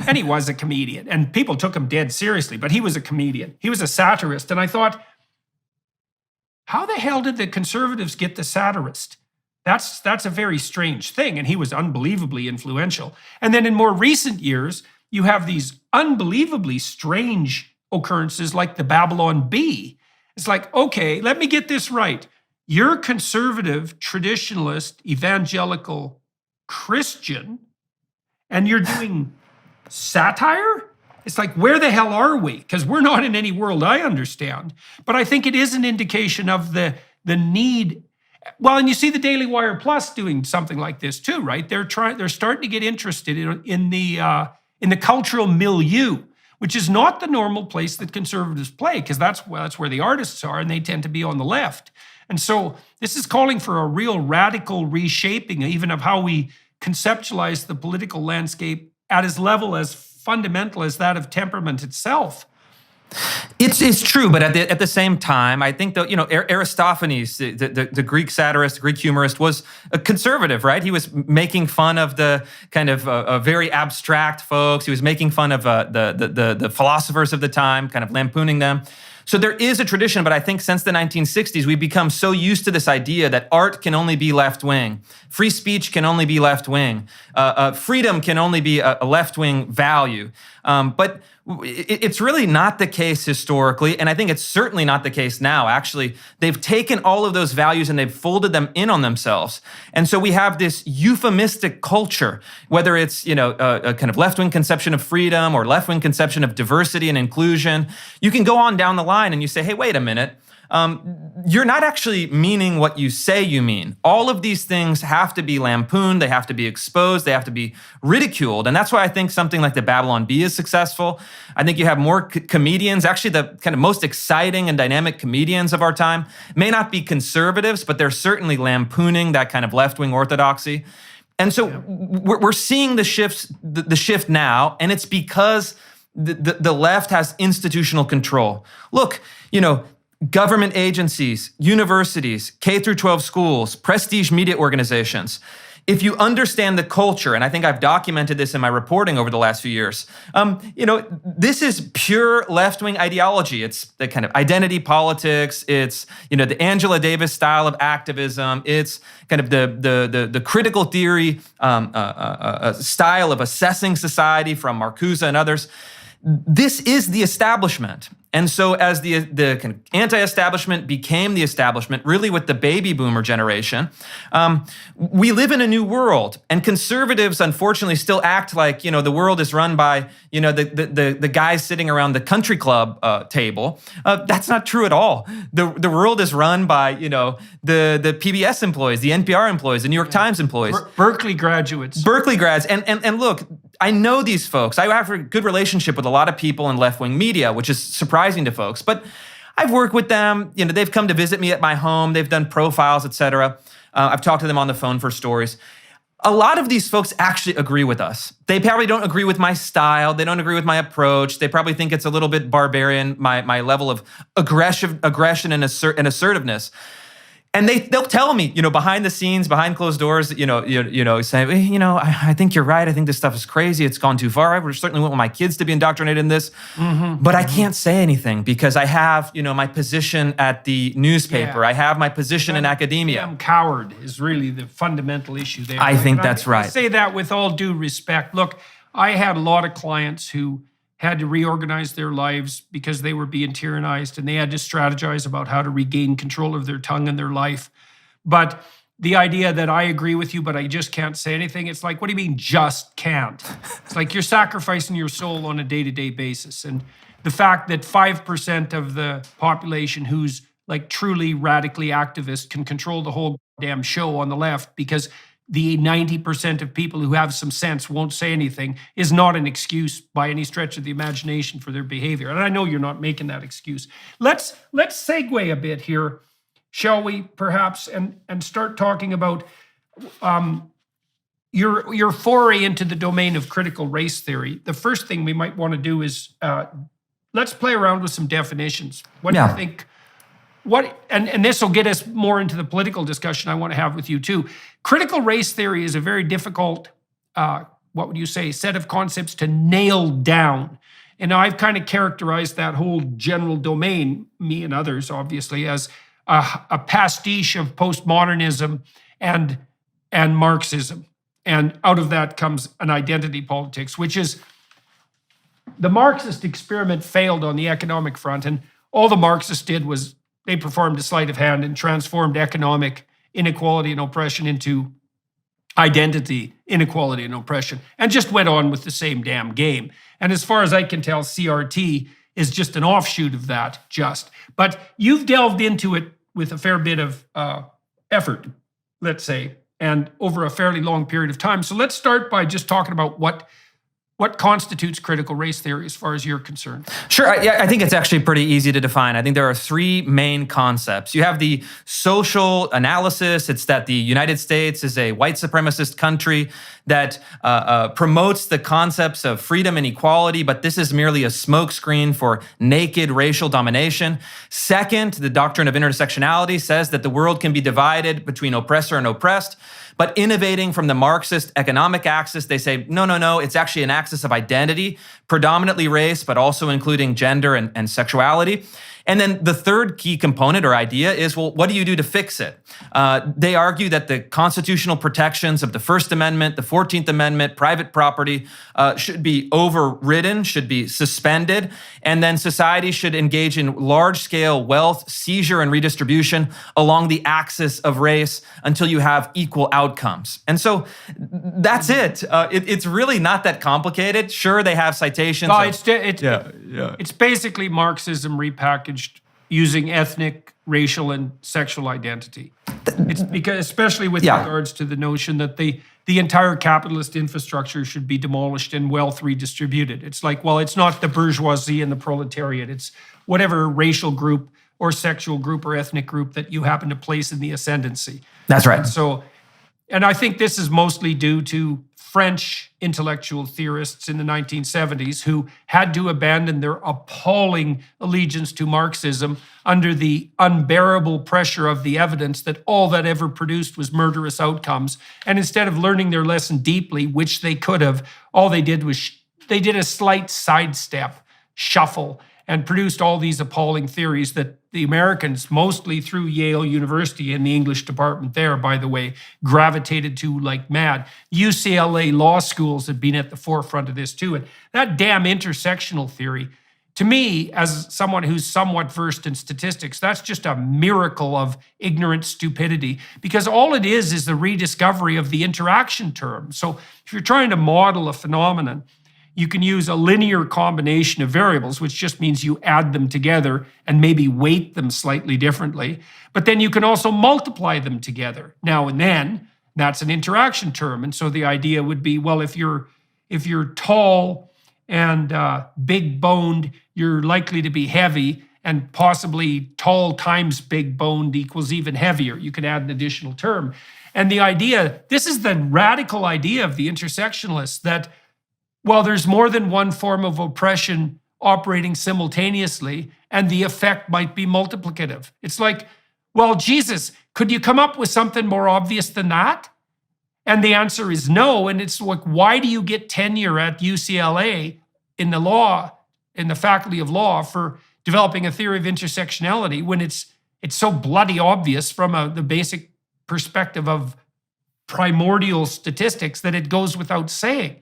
And he was a comedian. And people took him dead seriously, but he was a comedian. He was a satirist. And I thought, how the hell did the conservatives get the satirist? That's a very strange thing. And he was unbelievably influential. And then in more recent years, you have these unbelievably strange occurrences like the Babylon Bee. It's like, okay, let me get this right. You're conservative, traditionalist, evangelical Christian, and you're doing satire? It's like, where the hell are we? Because we're not in any world I understand. But I think it is an indication of the need. Well, and you see the Daily Wire Plus doing something like this too, right? They're starting to get interested in the cultural milieu, which is not the normal place that conservatives play, because that's where the artists are, and they tend to be on the left. And so this is calling for a real radical reshaping, even of how we conceptualize the political landscape at as level as fundamental as that of temperament itself. It's true, but at the same time, I think that Aristophanes, the Greek satirist, Greek humorist, was a conservative, right? He was making fun of the kind of very abstract folks. He was making fun of the philosophers of the time, kind of lampooning them. So there is a tradition, but I think since the 1960s, we've become so used to this idea that art can only be left-wing, free speech can only be left-wing, freedom can only be a left-wing value. But it's really not the case historically, and I think it's certainly not the case now. Actually, they've taken all of those values and they've folded them in on themselves. And so we have this euphemistic culture, whether it's a kind of left-wing conception of freedom or left-wing conception of diversity and inclusion. You can go on down the line and you say, hey, wait a minute. You're not actually meaning what you say you mean. All of these things have to be lampooned, they have to be exposed, they have to be ridiculed. And that's why I think something like the Babylon Bee is successful. I think you have more comedians, actually the kind of most exciting and dynamic comedians of our time may not be conservatives, but they're certainly lampooning that kind of left-wing orthodoxy. And so we're seeing the shift now, and it's because the left has institutional control. Look, government agencies, universities, K through 12 schools, prestige media organizations. if you understand the culture, and I think I've documented this in my reporting over the last few years, this is pure left-wing ideology. It's the kind of identity politics. It's, the Angela Davis style of activism. It's kind of the critical theory style of assessing society from Marcuse and others. This is the establishment. And so as the kind of anti-establishment became the establishment, really with the baby boomer generation, we live in a new world. And conservatives, unfortunately, still act like, the world is run by, the guys sitting around the country club table. That's not true at all. The world is run by, the PBS employees, the NPR employees, the New York Times employees. Berkeley graduates. Berkeley grads. And look, I know these folks. I have a good relationship with a lot of people in left-wing media, which is surprising to folks. But I've worked with them. They've come to visit me at my home. They've done profiles, et cetera. I've talked to them on the phone for stories. A lot of these folks actually agree with us. They probably don't agree with my style. They don't agree with my approach. They probably think it's a little bit barbarian, my level of aggression and assertiveness. And they'll tell me, behind the scenes, behind closed doors, say, I think you're right. I think this stuff is crazy. It's gone too far. I certainly wouldn't want my kids to be indoctrinated in this. But I can't say anything because I have, my position at the newspaper. I have my position in academia. I'm coward is really the fundamental issue there. I think that's right. I say that with all due respect. Look, I had a lot of clients who had to reorganize their lives because they were being tyrannized, and they had to strategize about how to regain control of their tongue and their life. But the idea that I agree with you, but I just can't say anything, it's like, what do you mean just can't? It's like you're sacrificing your soul on a day-to-day basis. And the fact that 5% of the population who's like truly radically activist can control the whole damn show on the left because the 90% of people who have some sense won't say anything is not an excuse by any stretch of the imagination for their behavior. And I know you're not making that excuse. Let's segue a bit here, shall we, perhaps, and start talking about your foray into the domain of critical race theory. The first thing we might want to do is let's play around with some definitions. What do you think? And this will get us more into the political discussion I want to have with you too. Critical race theory is a very difficult, what would you say, set of concepts to nail down. And I've kind of characterized that whole general domain, me and others obviously, as a pastiche of postmodernism and Marxism. And out of that comes an identity politics, which is the Marxist experiment failed on the economic front. And all the Marxists did was they performed a sleight of hand and transformed economic inequality and oppression into identity, inequality, and oppression, and just went on with the same damn game. And as far as I can tell, CRT is just an offshoot of that, But you've delved into it with a fair bit of effort, let's say, and over a fairly long period of time. So let's start by just talking about what constitutes critical race theory as far as you're concerned? Sure. I think it's actually pretty easy to define. I think there are three main concepts. You have the social analysis. It's that the United States is a white supremacist country that promotes the concepts of freedom and equality, but this is merely a smokescreen for naked racial domination. Second, the doctrine of intersectionality says that the world can be divided between oppressor and oppressed. But innovating from the Marxist economic axis, they say, no, it's actually an axis of identity, predominantly race, but also including gender and sexuality. And then the third key component or idea is, well, what do you do to fix it? They argue that the constitutional protections of the First Amendment, the 14th Amendment, private property should be overridden, should be suspended, and then society should engage in large-scale wealth seizure and redistribution along the axis of race until you have equal outcomes. And so that's it. It's really not that complicated. Sure, they have citations. It's basically Marxism repackaged using ethnic, racial, and sexual identity. It's because, especially with regards to the notion that the entire capitalist infrastructure should be demolished and wealth redistributed. It's like, well, it's not the bourgeoisie and the proletariat. It's whatever racial group or sexual group or ethnic group that you happen to place in the ascendancy. That's right. And I think this is mostly due to French intellectual theorists in the 1970s who had to abandon their appalling allegiance to Marxism under the unbearable pressure of the evidence that all that ever produced was murderous outcomes. And instead of learning their lesson deeply, which they could have, all they did was they did a slight sidestep, shuffle, and produced all these appalling theories that the Americans, mostly through Yale University and the English department there, by the way, gravitated to like mad. UCLA law schools have been at the forefront of this too. And that damn intersectional theory, to me, as someone who's somewhat versed in statistics, that's just a miracle of ignorant stupidity, because all it is the rediscovery of the interaction term. So if you're trying to model a phenomenon, you can use a linear combination of variables, which just means you add them together and maybe weight them slightly differently. But then you can also multiply them together now and then. That's an interaction term. And so the idea would be, well, if you're tall and big boned, you're likely to be heavy, and possibly tall times big boned equals even heavier. You can add an additional term. And the idea, this is the radical idea of the intersectionalists, that well, there's more than one form of oppression operating simultaneously, and the effect might be multiplicative. It's like, well, Jesus, could you come up with something more obvious than that? And the answer is no. And it's like, why do you get tenure at UCLA in the faculty of law for developing a theory of intersectionality when it's so bloody obvious from the basic perspective of primordial statistics that it goes without saying?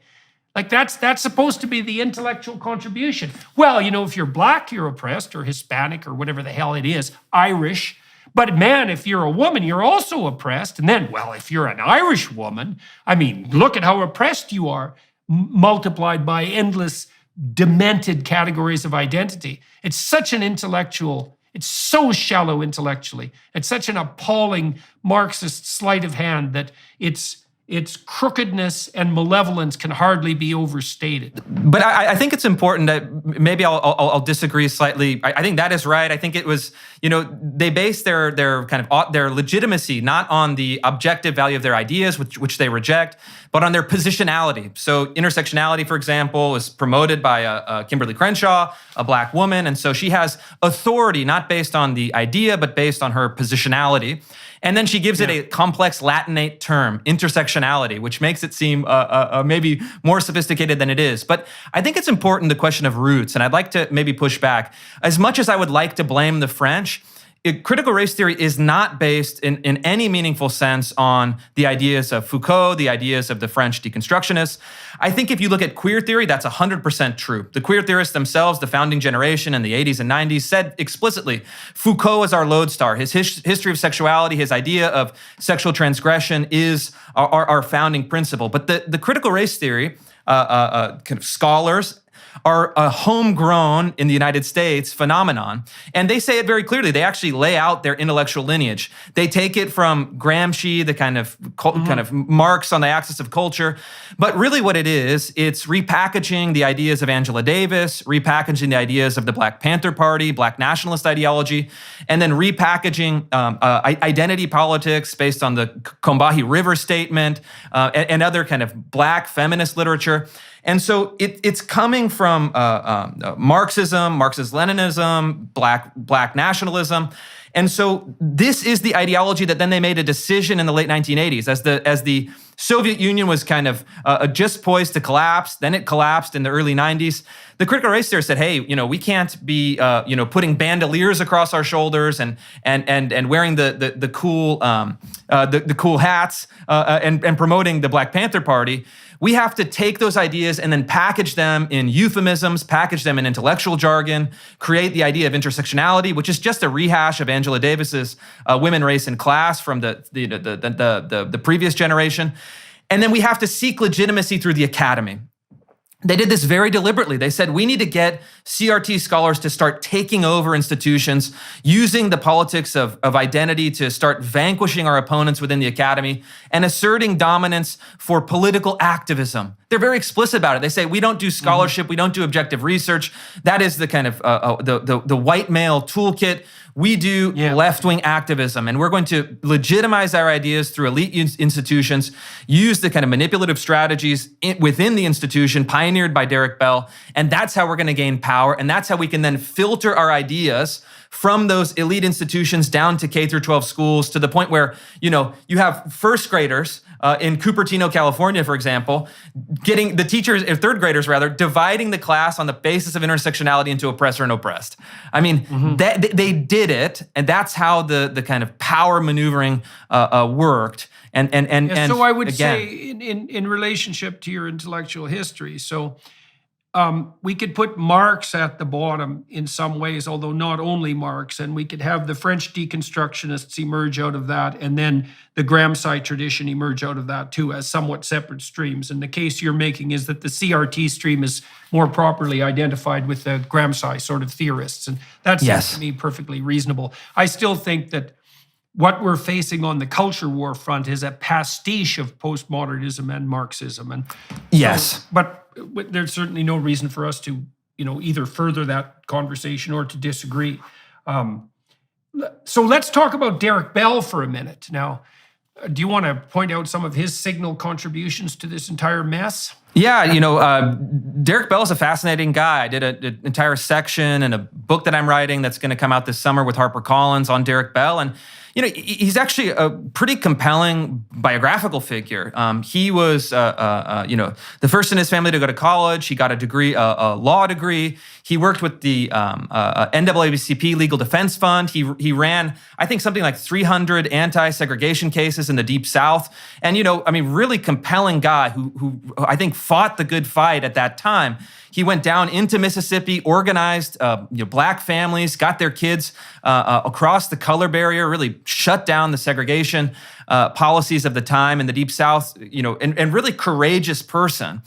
Like that's supposed to be the intellectual contribution. Well, if you're black, you're oppressed, or Hispanic, or whatever the hell it is, Irish. But man, if you're a woman, you're also oppressed. And then, well, if you're an Irish woman, I mean, look at how oppressed you are, multiplied by endless, demented categories of identity. It's such an intellectual, it's so shallow intellectually. It's such an appalling Marxist sleight of hand that its crookedness and malevolence can hardly be overstated. But I think it's important that maybe I'll disagree slightly. I think that is right. I think it was, they base their kind of their legitimacy not on the objective value of their ideas, which they reject, but on their positionality. So intersectionality, for example, was promoted by Kimberly Crenshaw, a black woman, and so she has authority not based on the idea, but based on her positionality. And then she gives it a complex Latinate term, intersectionality, which makes it seem maybe more sophisticated than it is. But I think it's important, the question of roots, and I'd like to maybe push back. As much as I would like to blame the French, critical race theory is not based in any meaningful sense on the ideas of Foucault, the ideas of the French deconstructionists. I think if you look at queer theory, that's 100% true. The queer theorists themselves, the founding generation in the 80s and 90s, said explicitly, Foucault is our lodestar. His history of sexuality, his idea of sexual transgression is our founding principle. But the critical race theory kind of scholars are a homegrown in the United States phenomenon. And they say it very clearly. They actually lay out their intellectual lineage. They take it from Gramsci, the kind of Marx on the axis of culture. But really what it is, it's repackaging the ideas of Angela Davis, repackaging the ideas of the Black Panther Party, Black nationalist ideology, and then repackaging identity politics based on the Combahee River Statement and other kind of Black feminist literature. And so it's coming from Marxism, Marxist-Leninism, black nationalism. And so this is the ideology that then they made a decision in the late 1980s as the Soviet Union was kind of just poised to collapse. Then it collapsed in the early 90s. The critical race theorists said, hey, we can't be putting bandoliers across our shoulders and wearing the cool hats and promoting the Black Panther Party. We have to take those ideas and then package them in euphemisms, package them in intellectual jargon, create the idea of intersectionality, which is just a rehash of Angela Davis's Women, Race, and Class from the previous generation. And then we have to seek legitimacy through the academy. They did this very deliberately. They said, we need to get CRT scholars to start taking over institutions, using the politics of identity to start vanquishing our opponents within the academy and asserting dominance for political activism. They're very explicit about it. They say, we don't do scholarship, we don't do objective research. That is the kind of the white male toolkit. We do left-wing activism, and we're going to legitimize our ideas through elite institutions, use the kind of manipulative strategies within the institution pioneered by Derek Bell, and that's how we're going to gain power, and that's how we can then filter our ideas from those elite institutions down to K through 12 schools, to the point where, you have first graders in Cupertino, California, for example, getting the teachers, or third graders rather, dividing the class on the basis of intersectionality into oppressor and oppressed. I mean, they did it, and that's how the kind of power maneuvering worked. So I would say in relationship to your intellectual history, so we could put Marx at the bottom in some ways, although not only Marx, and we could have the French deconstructionists emerge out of that, and then the Gramsci tradition emerge out of that too, as somewhat separate streams. And the case you're making is that the CRT stream is more properly identified with the Gramsci sort of theorists, and that seems to me perfectly reasonable. I still think that what we're facing on the culture war front is a pastiche of postmodernism and Marxism. And but there's certainly no reason for us to, either further that conversation or to disagree. So let's talk about Derek Bell for a minute. Now, do you want to point out some of his signal contributions to this entire mess? Yeah, Derek Bell is a fascinating guy. I did an entire section in a book that I'm writing that's going to come out this summer with HarperCollins on Derek Bell. And he's actually a pretty compelling biographical figure. He was, the first in his family to go to college. He got a degree, a law degree. He worked with the NAACP Legal Defense Fund. He ran, I think, something like 300 anti-segregation cases in the Deep South. And, really compelling guy who I think fought the good fight at that time. He went down into Mississippi, organized Black families, got their kids across the color barrier, really shut down the segregation policies of the time in the Deep South, and really courageous person.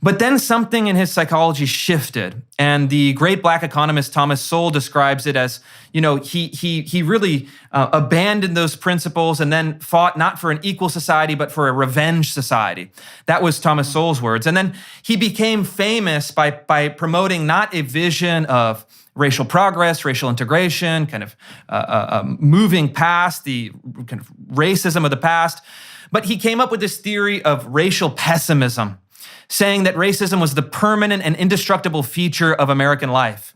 But then something in his psychology shifted, and the great Black economist Thomas Sowell describes it as, he really abandoned those principles and then fought not for an equal society, but for a revenge society. That was Thomas Sowell's words. And then he became famous by promoting not a vision of racial progress, racial integration, kind of moving past the kind of racism of the past, but he came up with this theory of racial pessimism, saying that racism was the permanent and indestructible feature of American life.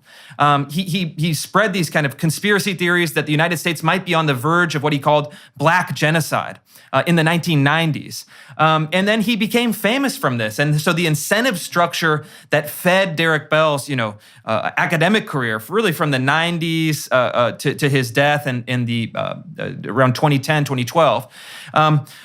He spread these kind of conspiracy theories that the United States might be on the verge of what he called Black genocide in the 1990s. And then he became famous from this. And so the incentive structure that fed Derek Bell's, academic career, really from the 90s to his death in the around 2010, 2012,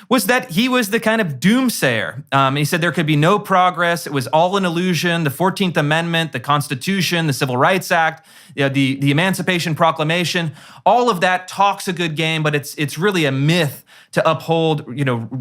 was that he was the kind of doomsayer. He said there could be no progress. It was all an illusion. The 14th Amendment, the Constitution, the Civil Rights Act, the Emancipation Proclamation, all of that talks a good game, but it's really a myth to uphold,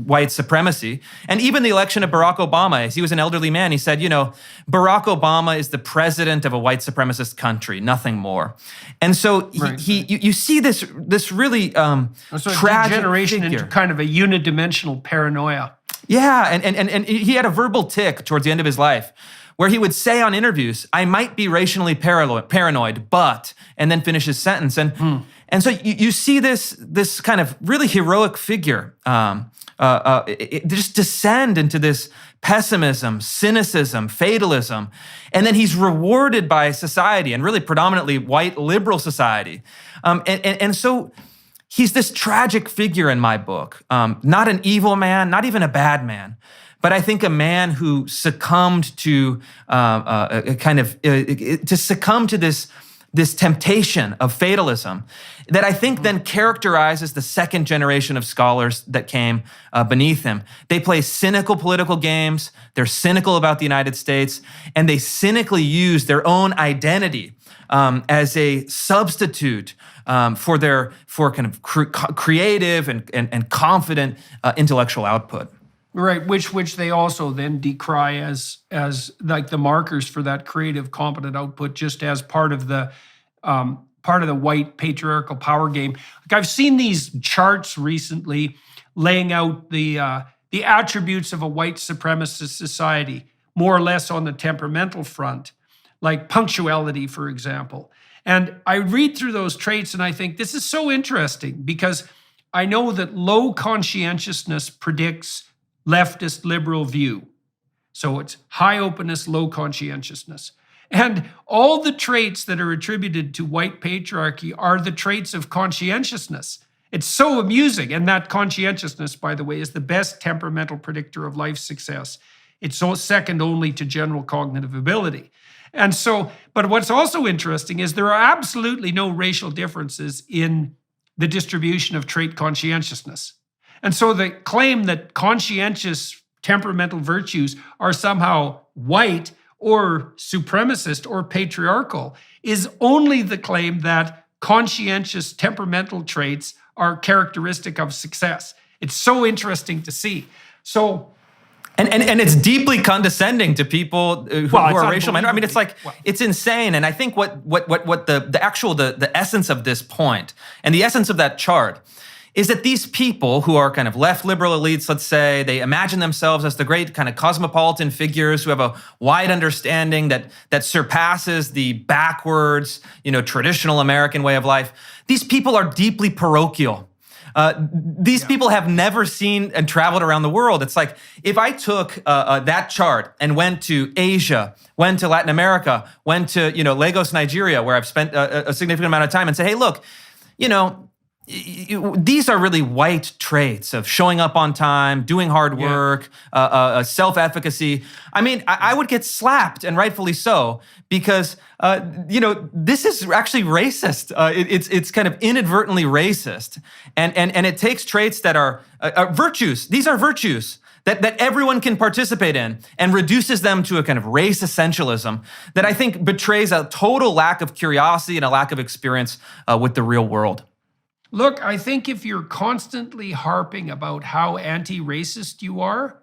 white supremacy. And even the election of Barack Obama, as he was an elderly man, he said, Barack Obama is the president of a white supremacist country, nothing more. And so you see this really tragic degeneration figure into kind of a unidimensional paranoia. Yeah, and he had a verbal tic towards the end of his life, where he would say on interviews, I might be racially paranoid, but, and then finish his sentence. And so you see this kind of really heroic figure just descend into this pessimism, cynicism, fatalism. And then he's rewarded by society, and really predominantly white liberal society. And so he's this tragic figure in my book, not an evil man, not even a bad man, but I think a man who succumbed to succumb to this temptation of fatalism that I think then characterizes the second generation of scholars that came beneath him. They play cynical political games. They're cynical about the United States, and they cynically use their own identity as a substitute for kind of creative and confident intellectual output. Right, which they also then decry as like the markers for that creative, competent output, just as part of the white patriarchal power game. Like I've seen these charts recently laying out the attributes of a white supremacist society, more or less on the temperamental front, like punctuality, for example. And I read through those traits and I think this is so interesting because I know that low conscientiousness predicts leftist liberal view. So it's high openness, low conscientiousness. And all the traits that are attributed to white patriarchy are the traits of conscientiousness. It's so amusing. And that conscientiousness, by the way, is the best temperamental predictor of life success. It's so second only to general cognitive ability. And so, but what's also interesting is there are absolutely no racial differences in the distribution of trait conscientiousness. And so the claim that conscientious temperamental virtues are somehow white or supremacist or patriarchal is only the claim that conscientious temperamental traits are characteristic of success. It's so interesting to see. So, and it's deeply condescending to people who are racial minorities. I mean, it's like, it's insane. And I think what the essence of this point and the essence of that chart is that these people who are kind of left liberal elites, let's say, they imagine themselves as the great kind of cosmopolitan figures who have a wide understanding that surpasses the backwards, traditional American way of life. These people are deeply parochial. These people have never seen and traveled around the world. It's like if I took that chart and went to Asia, went to Latin America, went to Lagos, Nigeria, where I've spent a significant amount of time, and say, hey, look, these are really white traits of showing up on time, doing hard work, self-efficacy. I mean, I would get slapped, and rightfully so, because this is actually racist. It's kind of inadvertently racist, and it takes traits that are virtues. These are virtues that everyone can participate in, and reduces them to a kind of race essentialism that I think betrays a total lack of curiosity and a lack of experience with the real world. Look, I think if you're constantly harping about how anti-racist you are,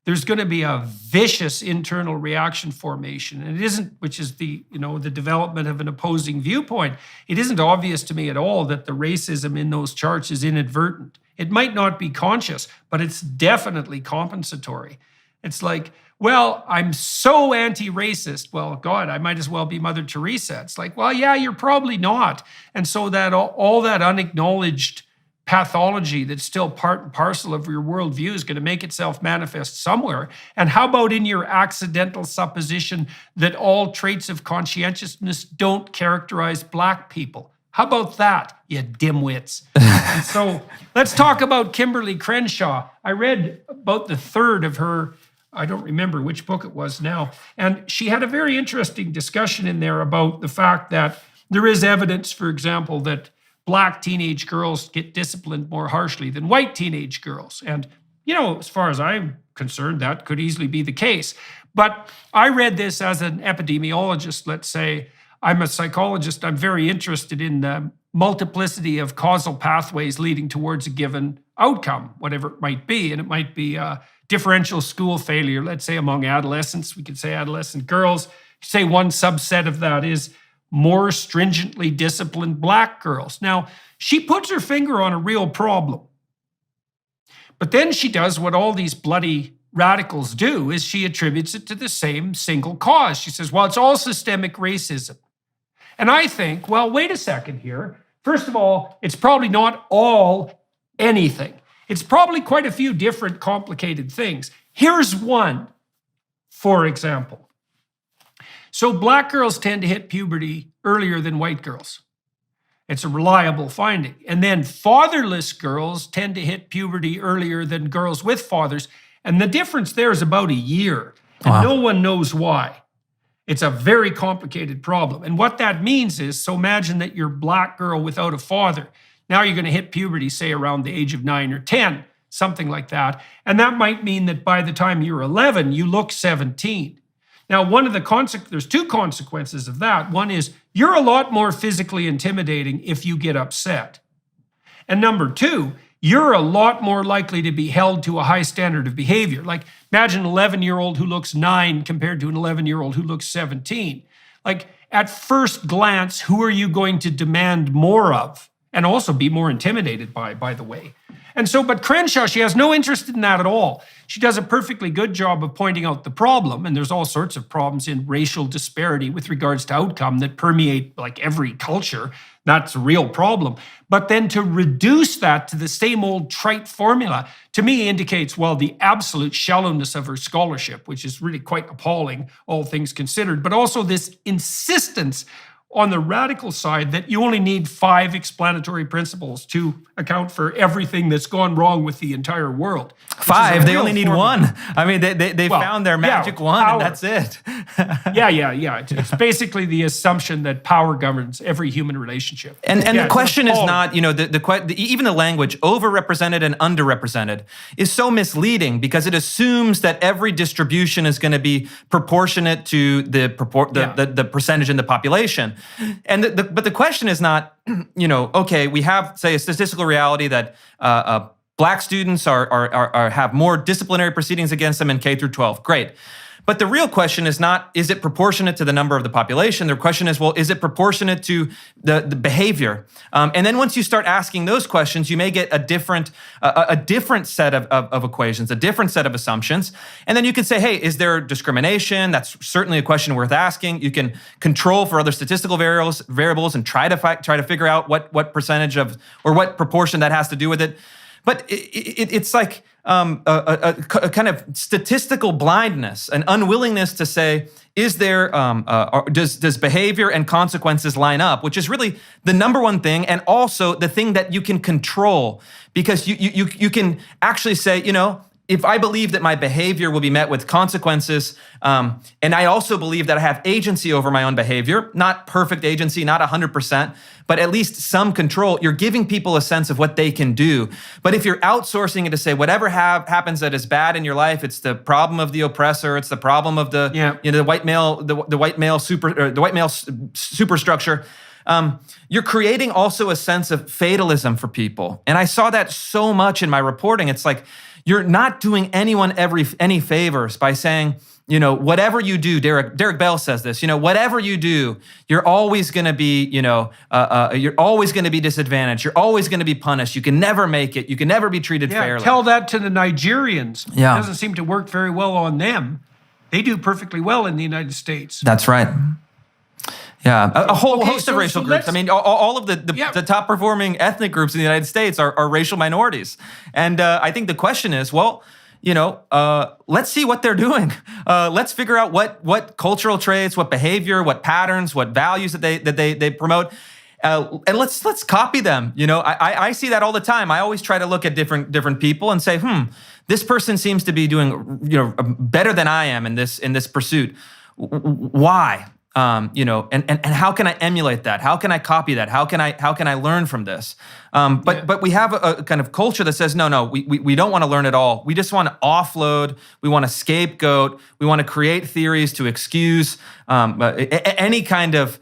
there's going to be a vicious internal reaction formation. And it isn't, which is the development of an opposing viewpoint. It isn't obvious to me at all that the racism in those charts is inadvertent. It might not be conscious, but it's definitely compensatory. It's like, well, I'm so anti-racist. Well, God, I might as well be Mother Teresa. It's like, well, yeah, you're probably not. And so that all that unacknowledged pathology that's still part and parcel of your worldview is going to make itself manifest somewhere. And how about in your accidental supposition that all traits of conscientiousness don't characterize Black people? How about that, you dimwits? And so let's talk about Kimberly Crenshaw. I read about the third of her, I don't remember which book it was now, and she had a very interesting discussion in there about the fact that there is evidence, for example, that Black teenage girls get disciplined more harshly than white teenage girls. And, as far as I'm concerned, that could easily be the case. But I read this as an epidemiologist, let's say. I'm a psychologist. I'm very interested in the multiplicity of causal pathways leading towards a given outcome, whatever it might be. And it might be differential school failure, let's say among adolescents. We could say adolescent girls. Say one subset of that is more stringently disciplined Black girls. Now, she puts her finger on a real problem. But then she does what all these bloody radicals do, is she attributes it to the same single cause. She says, well, it's all systemic racism. And I think, well, wait a second here. First of all, it's probably not all anything. It's probably quite a few different complicated things. Here's one, for example. So Black girls tend to hit puberty earlier than white girls. It's a reliable finding. And then fatherless girls tend to hit puberty earlier than girls with fathers. And the difference there is about a year. And Wow. No one knows why. It's a very complicated problem. And what that means is, so imagine that you're a Black girl without a father. Now you're going to hit puberty, say around the age of 9 or 10, something like that. And that might mean that by the time you're 11, you look 17. Now, there's two consequences of that. One is you're a lot more physically intimidating if you get upset. And number two, you're a lot more likely to be held to a high standard of behavior. Like imagine an 11-year-old who looks 9 compared to an 11-year-old who looks 17. Like at first glance, who are you going to demand more of? And also be more intimidated by the way. And so, but Crenshaw, she has no interest in that at all. She does a perfectly good job of pointing out the problem, and there's all sorts of problems in racial disparity with regards to outcome that permeate like every culture. That's a real problem. But then to reduce that to the same old trite formula, to me indicates, well, the absolute shallowness of her scholarship, which is really quite appalling, all things considered, but also this insistence on the radical side that you only need 5 explanatory principles to account for everything that's gone wrong with the entire world. 5, they only need 1. I mean, they Well, found their magic one, power. and that's it. Yeah. It's basically the assumption that power governs every human relationship. And Yeah, the question is appalling. not, even the language overrepresented and underrepresented is so misleading because it assumes that every distribution is going to be proportionate to the percentage in the population. And but the question is not, okay, we have, say, a statistical reality that Black students have more disciplinary proceedings against them in K through 12. Great. But the real question is not, is it proportionate to the number of the population? The question is, well, is it proportionate to the behavior? And then once you start asking those questions, you may get a different set of equations, a different set of assumptions. And then you can say, hey, is there discrimination? That's certainly a question worth asking. You can control for other statistical variables and try to figure out what percentage of, or what proportion that has to do with it. But it's like a kind of statistical blindness, an unwillingness to say, is there, does behavior and consequences line up, which is really the number one thing, and also the thing that you can control, because you can actually say, if I believe that my behavior will be met with consequences, and I also believe that I have agency over my own behavior, not perfect agency, not 100%, but at least some control, you're giving people a sense of what they can do. But if you're outsourcing it to say, whatever happens that is bad in your life, it's the problem of the oppressor, it's the problem of the white male superstructure. You're creating also a sense of fatalism for people. And I saw that so much in my reporting. It's like, you're not doing anyone any favors by saying, whatever you do, Derek Bell says this, whatever you do, you're always going to be, you're always going to be disadvantaged. You're always going to be punished. You can never make it. You can never be treated fairly. Tell that to the Nigerians. Yeah. It doesn't seem to work very well on them. They do perfectly well in the United States. That's right. Yeah, a whole host of racial groups. I mean, all of the top performing ethnic groups in the United States are racial minorities. And I think the question is, well, let's see what they're doing. Let's figure out what cultural traits, what behavior, what patterns, what values that they promote. And let's copy them. I see that all the time. I always try to look at different people and say, this person seems to be doing better than I am in this pursuit. Why? And how can I emulate that? How can I copy that? How can I learn from this? But we have a kind of culture that says, no, we don't want to learn at all. We just want to offload. We want to scapegoat. We want to create theories to excuse any kind of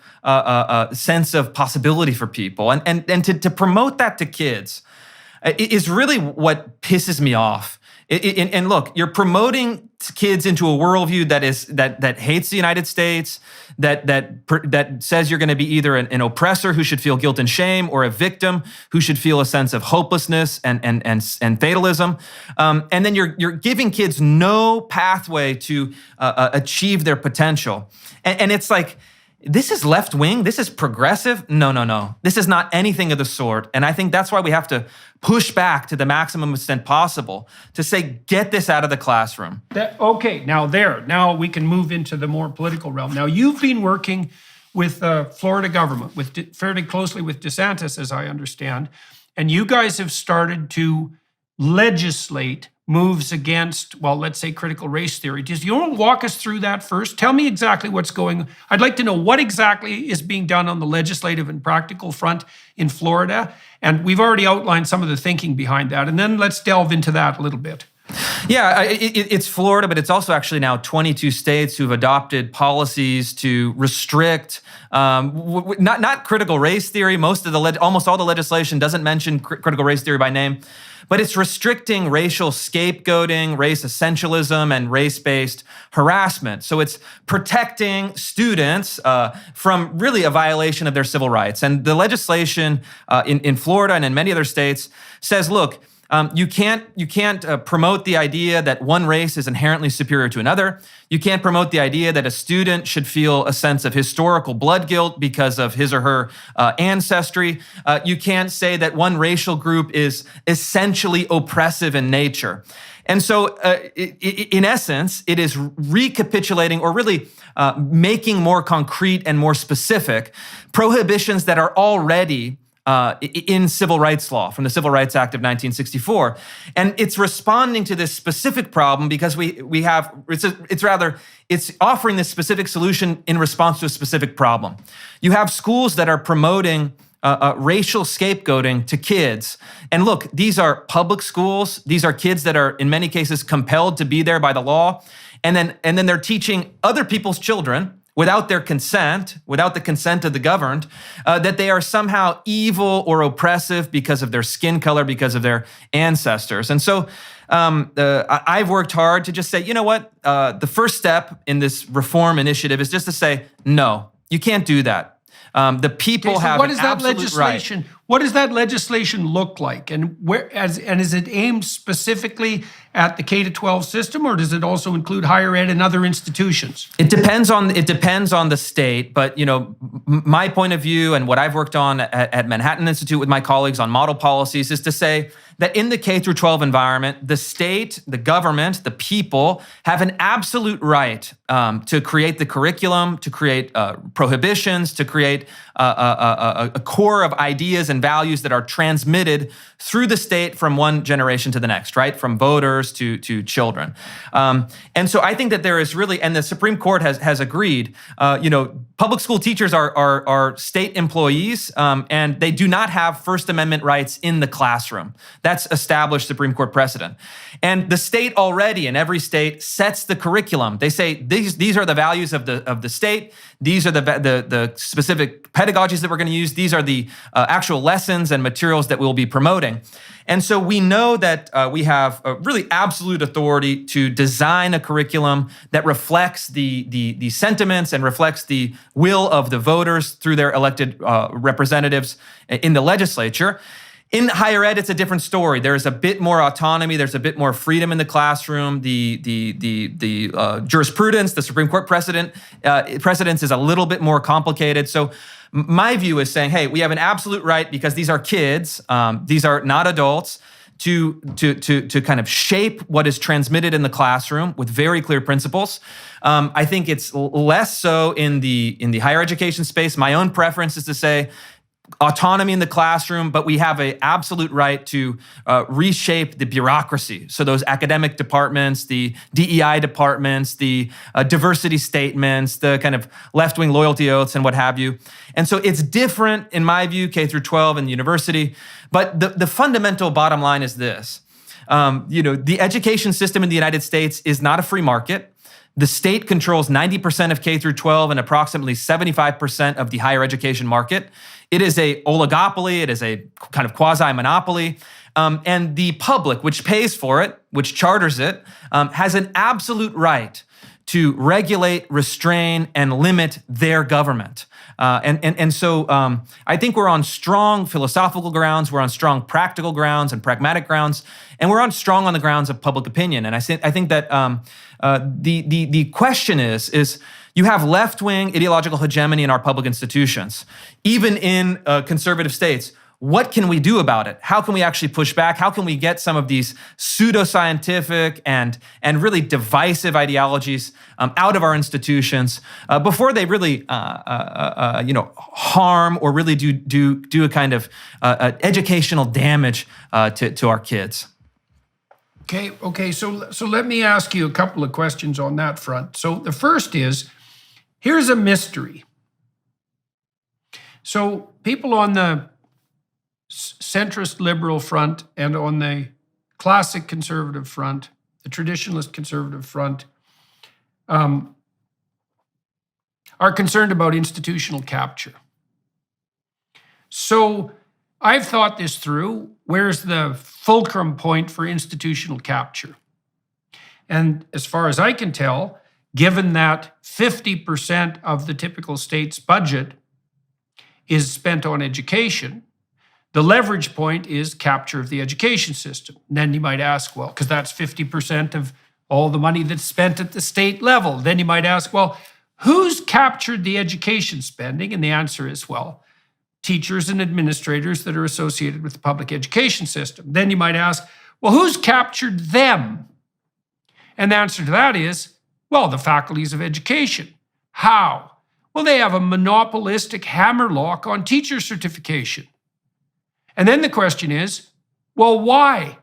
sense of possibility for people. And to promote that to kids is really what pisses me off. And look, you're promoting kids into a worldview that hates the United States, that says you're going to be either an oppressor who should feel guilt and shame, or a victim who should feel a sense of hopelessness and fatalism. And then you're giving kids no pathway to achieve their potential. And it's like, this is left wing. This is progressive. No. This is not anything of the sort. And I think that's why we have to push back to the maximum extent possible to say, get this out of the classroom. Now we can move into the more political realm. Now, you've been working with Florida government, fairly closely with DeSantis, as I understand, and you guys have started to legislate moves against, well, let's say critical race theory. Do you want to walk us through that first? Tell me exactly what's going on. I'd like to know what exactly is being done on the legislative and practical front in Florida. And we've already outlined some of the thinking behind that. And then let's delve into that a little bit. Yeah, it's Florida, but it's also actually now 22 states who've adopted policies to restrict not critical race theory. Almost all the legislation doesn't mention critical race theory by name, but it's restricting racial scapegoating, race essentialism, and race-based harassment. So it's protecting students from really a violation of their civil rights. And the legislation in Florida and in many other states says, look, You can't promote the idea that one race is inherently superior to another. You can't promote the idea that a student should feel a sense of historical blood guilt because of his or her ancestry. You can't say that one racial group is essentially oppressive in nature. And so, in essence, it is recapitulating or really making more concrete and more specific prohibitions that are already in civil rights law from the Civil Rights Act of 1964. And it's responding to this specific problem because it's offering this specific solution in response to a specific problem. You have schools that are promoting racial scapegoating to kids. And look, these are public schools. These are kids that are in many cases compelled to be there by the law. And then they're teaching other people's children without their consent, without the consent of the governed, that they are somehow evil or oppressive because of their skin color, because of their ancestors. And so I've worked hard to just say, you know what? The first step in this reform initiative is just to say, no, you can't do that. The people have an absolute right. What does that legislation look like, and is it aimed specifically at the K-12 system, or does it also include higher ed and other institutions? It depends on the state, but my point of view and what I've worked on at Manhattan Institute with my colleagues on model policies is to say that in the K-12 environment, the state, the government, the people have an absolute right to create the curriculum, to create prohibitions, to create a core of ideas and values that are transmitted through the state from one generation to the next, right? From voters to children. And so I think that there is really, and the Supreme Court has agreed, public school teachers are state employees, and they do not have First Amendment rights in the classroom. That's established Supreme Court precedent. And the state already, in every state, sets the curriculum. They say these are the values of the state. These are the specific pedagogies that we're going to use. These are the actual lessons and materials that we'll be promoting. And so we know that we have a really absolute authority to design a curriculum that reflects the sentiments and reflects the will of the voters through their elected representatiures in the legislature. In higher ed, it's a different story. There's a bit more autonomy. There's a bit more freedom in the classroom. The jurisprudence, the Supreme Court precedence is a little bit more complicated. So my view is saying, hey, we have an absolute right because these are kids. These are not adults to kind of shape what is transmitted in the classroom with very clear principles. I think it's less so in the higher education space. My own preference is to say, autonomy in the classroom, but we have an absolute right to reshape the bureaucracy. So those academic departments, the DEI departments, the diversity statements, the kind of left-wing loyalty oaths and what have you. And so it's different, in my view, K through 12 and university. But the fundamental bottom line is this. The education system in the United States is not a free market. The state controls 90% of K through 12 and approximately 75% of the higher education market. It is a oligopoly. It is a kind of quasi-monopoly. And the public, which pays for it, which charters it, has an absolute right to regulate, restrain, and limit their government. And so I think we're on strong philosophical grounds, we're on strong practical grounds and pragmatic grounds, and we're strong on the grounds of public opinion. And I think that the question is you have left-wing ideological hegemony in our public institutions, even in conservative states. What can we do about it? How can we actually push back? How can we get some of these pseudoscientific and really divisive ideologies out of our institutions before they really harm or really do a kind of educational damage to our kids? Okay. So let me ask you a couple of questions on that front. So the first is, here's a mystery. So people on the centrist liberal front and on the classic conservative front, the traditionalist conservative front, are concerned about institutional capture. So I've thought this through. Where's the fulcrum point for institutional capture? And as far as I can tell, given that 50% of the typical state's budget is spent on education, The leverage point is capture of the education system. And then you might ask, well, because that's 50% of all the money that's spent at the state level. Then you might ask, well, who's captured the education spending? And the answer is, well, teachers and administrators that are associated with the public education system. Then you might ask, well, who's captured them? And the answer to that is, well, the faculties of education. How? Well, they have a monopolistic hammerlock on teacher certification. And then the question is, well, why?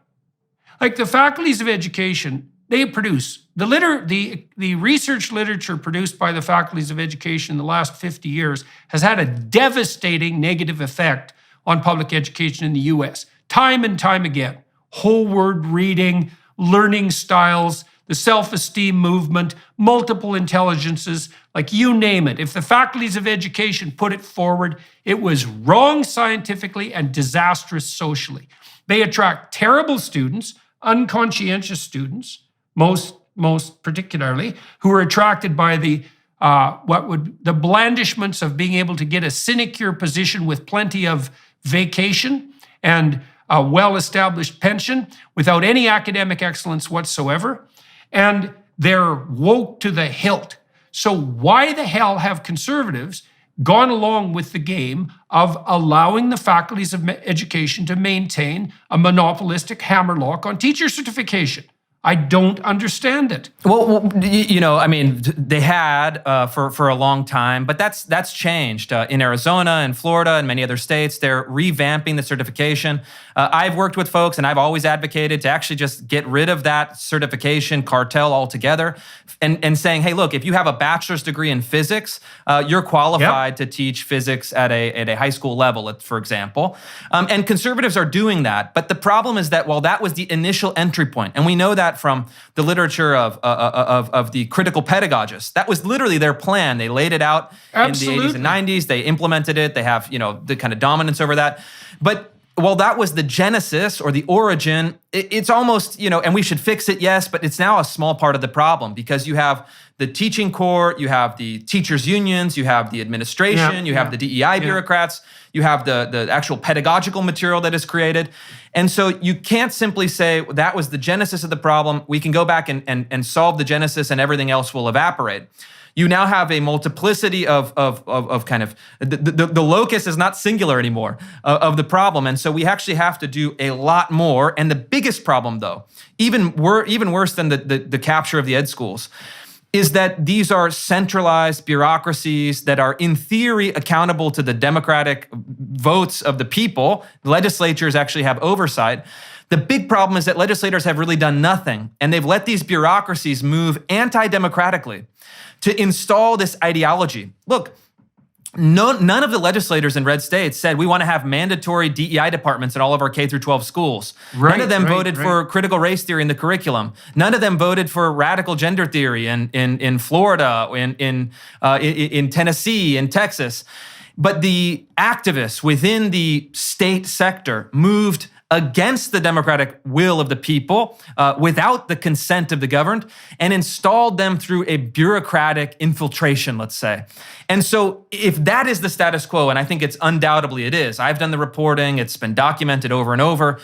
Like the faculties of education, they produce the research literature produced by the faculties of education in the last 50 years has had a devastating negative effect on public education in the US. Time and time again, whole word reading, learning styles, the self-esteem movement, multiple intelligences, like you name it. If the faculties of education put it forward, it was wrong scientifically and disastrous socially. They attract terrible students, unconscientious students, most particularly, who are attracted by the blandishments of being able to get a sinecure position with plenty of vacation and a well-established pension without any academic excellence whatsoever. And they're woke to the hilt. So why the hell have conservatives gone along with the game of allowing the faculties of education to maintain a monopolistic hammerlock on teacher certification? I don't understand it. Well, I mean, they had for a long time, but that's changed. In Arizona and Florida and many other states, they're revamping the certification. I've worked with folks, and I've always advocated to actually just get rid of that certification cartel altogether, and saying, hey, look, if you have a bachelor's degree in physics, you're qualified to teach physics at a high school level, for example. And conservatives are doing that. But the problem is that while that was the initial entry point, and we know that from the literature of the critical pedagogists. That was literally their plan. They laid it out Absolutely. in the 80s and 90s. They implemented it. They have, the kind of dominance over that. But while that was the genesis or the origin, it's almost, and we should fix it, yes, but it's now a small part of the problem because you have the teaching corps, you have the teachers' unions, you have the administration, you have the DEI bureaucrats, you have the actual pedagogical material that is created. And so you can't simply say that was the genesis of the problem. We can go back and solve the genesis and everything else will evaporate. You now have a multiplicity of kind of, the locus is not singular anymore of the problem. And so we actually have to do a lot more. And the biggest problem though, even worse than the capture of the ed schools, is that these are centralized bureaucracies that are in theory accountable to the democratic votes of the people. Legislatures actually have oversight. The big problem is that legislators have really done nothing, and they've let these bureaucracies move anti-democratically to install this ideology. Look, none of the legislators in red states said we want to have mandatory DEI departments in all of our K through 12 schools. None of them voted for critical race theory in the curriculum. None of them voted for radical gender theory in Florida, in Tennessee, in Texas. But the activists within the state sector moved against the democratic will of the people, without the consent of the governed, and installed them through a bureaucratic infiltration, let's say. And so if that is the status quo, and I think it's undoubtedly it is, I've done the reporting, it's been documented over and over,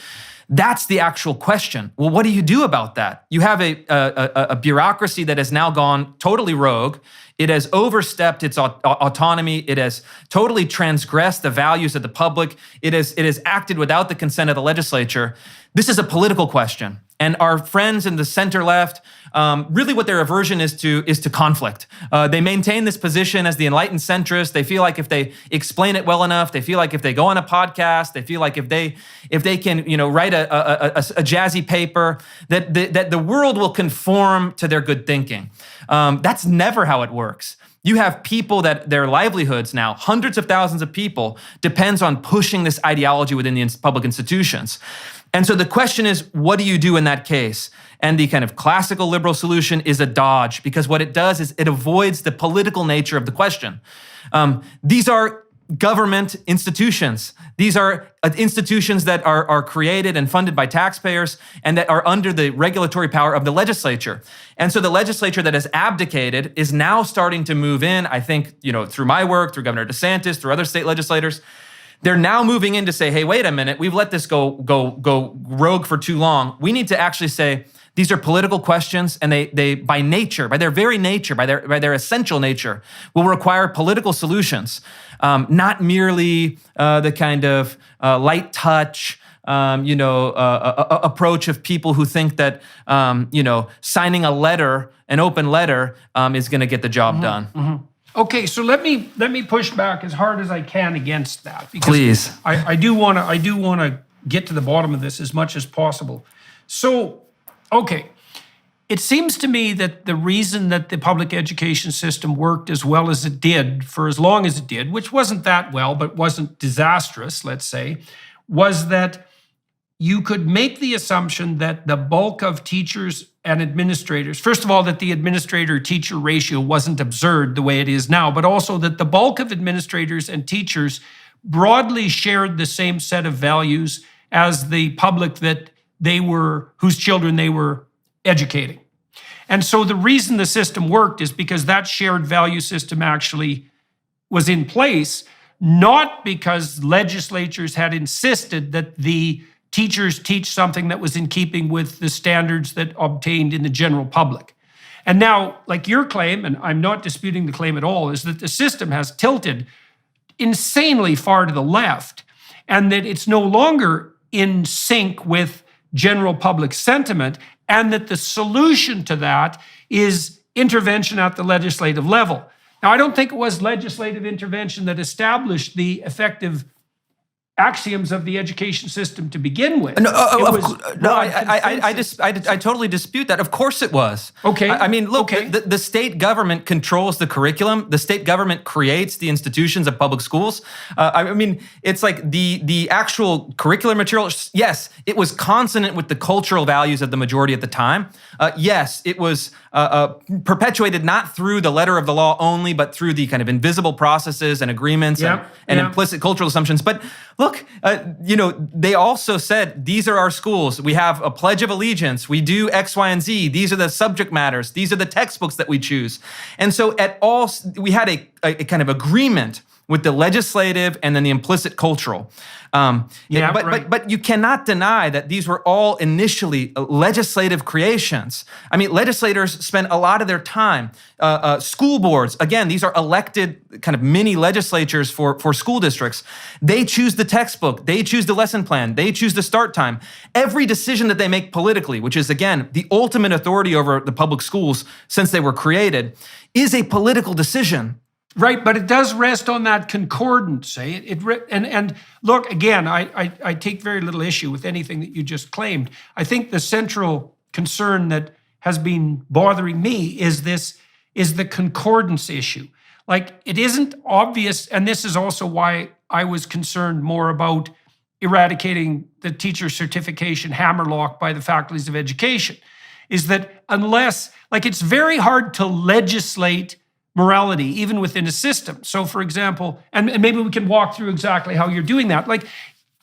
that's the actual question. Well, what do you do about that? You have a bureaucracy that has now gone totally rogue. It has overstepped its autonomy. It has totally transgressed the values of the public. It has acted without the consent of the legislature. This is a political question. And our friends in the center left, really what their aversion is to conflict. They maintain this position as the enlightened centrist. They feel like if they explain it well enough, they feel like if they go on a podcast, they feel like if they can write a jazzy paper, that the world will conform to their good thinking. That's never how it works. You have people that their livelihoods now, hundreds of thousands of people, depends on pushing this ideology within the public institutions. And so the question is, what do you do in that case? And the kind of classical liberal solution is a dodge, because what it does is it avoids the political nature of the question. These are government institutions. These are institutions that are created and funded by taxpayers and that are under the regulatory power of the legislature. And so the legislature that has abdicated is now starting to move in, I think, through my work, through Governor DeSantis, through other state legislators. They're now moving in to say, hey, wait a minute, we've let this go rogue for too long. We need to actually say, these are political questions, and they by nature, by their very nature, by their essential nature, will require political solutions, not merely the kind of light touch, approach of people who think that signing a letter, an open letter, is going to get the job done. Mm-hmm. Okay, so let me push back as hard as I can against that. Because Please. I do want to get to the bottom of this as much as possible. So, okay, it seems to me that the reason that the public education system worked as well as it did for as long as it did, which wasn't that well, but wasn't disastrous, let's say, was that you could make the assumption that the bulk of teachers and administrators, first of all, that the administrator-teacher ratio wasn't absurd the way it is now, but also that the bulk of administrators and teachers broadly shared the same set of values as the public that whose children they were educating. And so the reason the system worked is because that shared value system actually was in place, not because legislatures had insisted that the teachers teach something that was in keeping with the standards that obtained in the general public. And now, like your claim, and I'm not disputing the claim at all, is that the system has tilted insanely far to the left, and that it's no longer in sync with general public sentiment, and that the solution to that is intervention at the legislative level. Now, I don't think it was legislative intervention that established the effective axioms of the education system to begin with. I totally dispute that. Of course it was. Okay. I mean, look, okay. the state government controls the curriculum. The state government creates the institutions of public schools. I mean, it's like the actual curricular material, yes, it was consonant with the cultural values of the majority at the time. Yes, it was perpetuated not through the letter of the law only, but through the kind of invisible processes and agreements and implicit cultural assumptions. But look, they also said, these are our schools. We have a Pledge of Allegiance. We do X, Y, and Z. These are the subject matters. These are the textbooks that we choose. And so we had a kind of agreement with the legislative and then the implicit cultural. But you cannot deny that these were all initially legislative creations. I mean, legislators spent a lot of their time. School boards, again, these are elected kind of mini legislatures for school districts. They choose the textbook. They choose the lesson plan. They choose the start time. Every decision that they make politically, which is, again, the ultimate authority over the public schools since they were created, is a political decision. Right, but it does rest on that concordance. And look, again, I take very little issue with anything that you just claimed. I think the central concern that has been bothering me is the concordance issue. Like, it isn't obvious, and this is also why I was concerned more about eradicating the teacher certification hammerlock by the faculties of education, is that unless, like, it's very hard to legislate morality, even within a system. So, for example, and maybe we can walk through exactly how you're doing that. Like,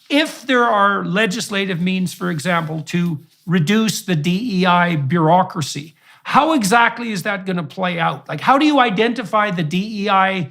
if there are legislative means, for example, to reduce the DEI bureaucracy, how exactly is that going to play out? Like, how do you identify the DEI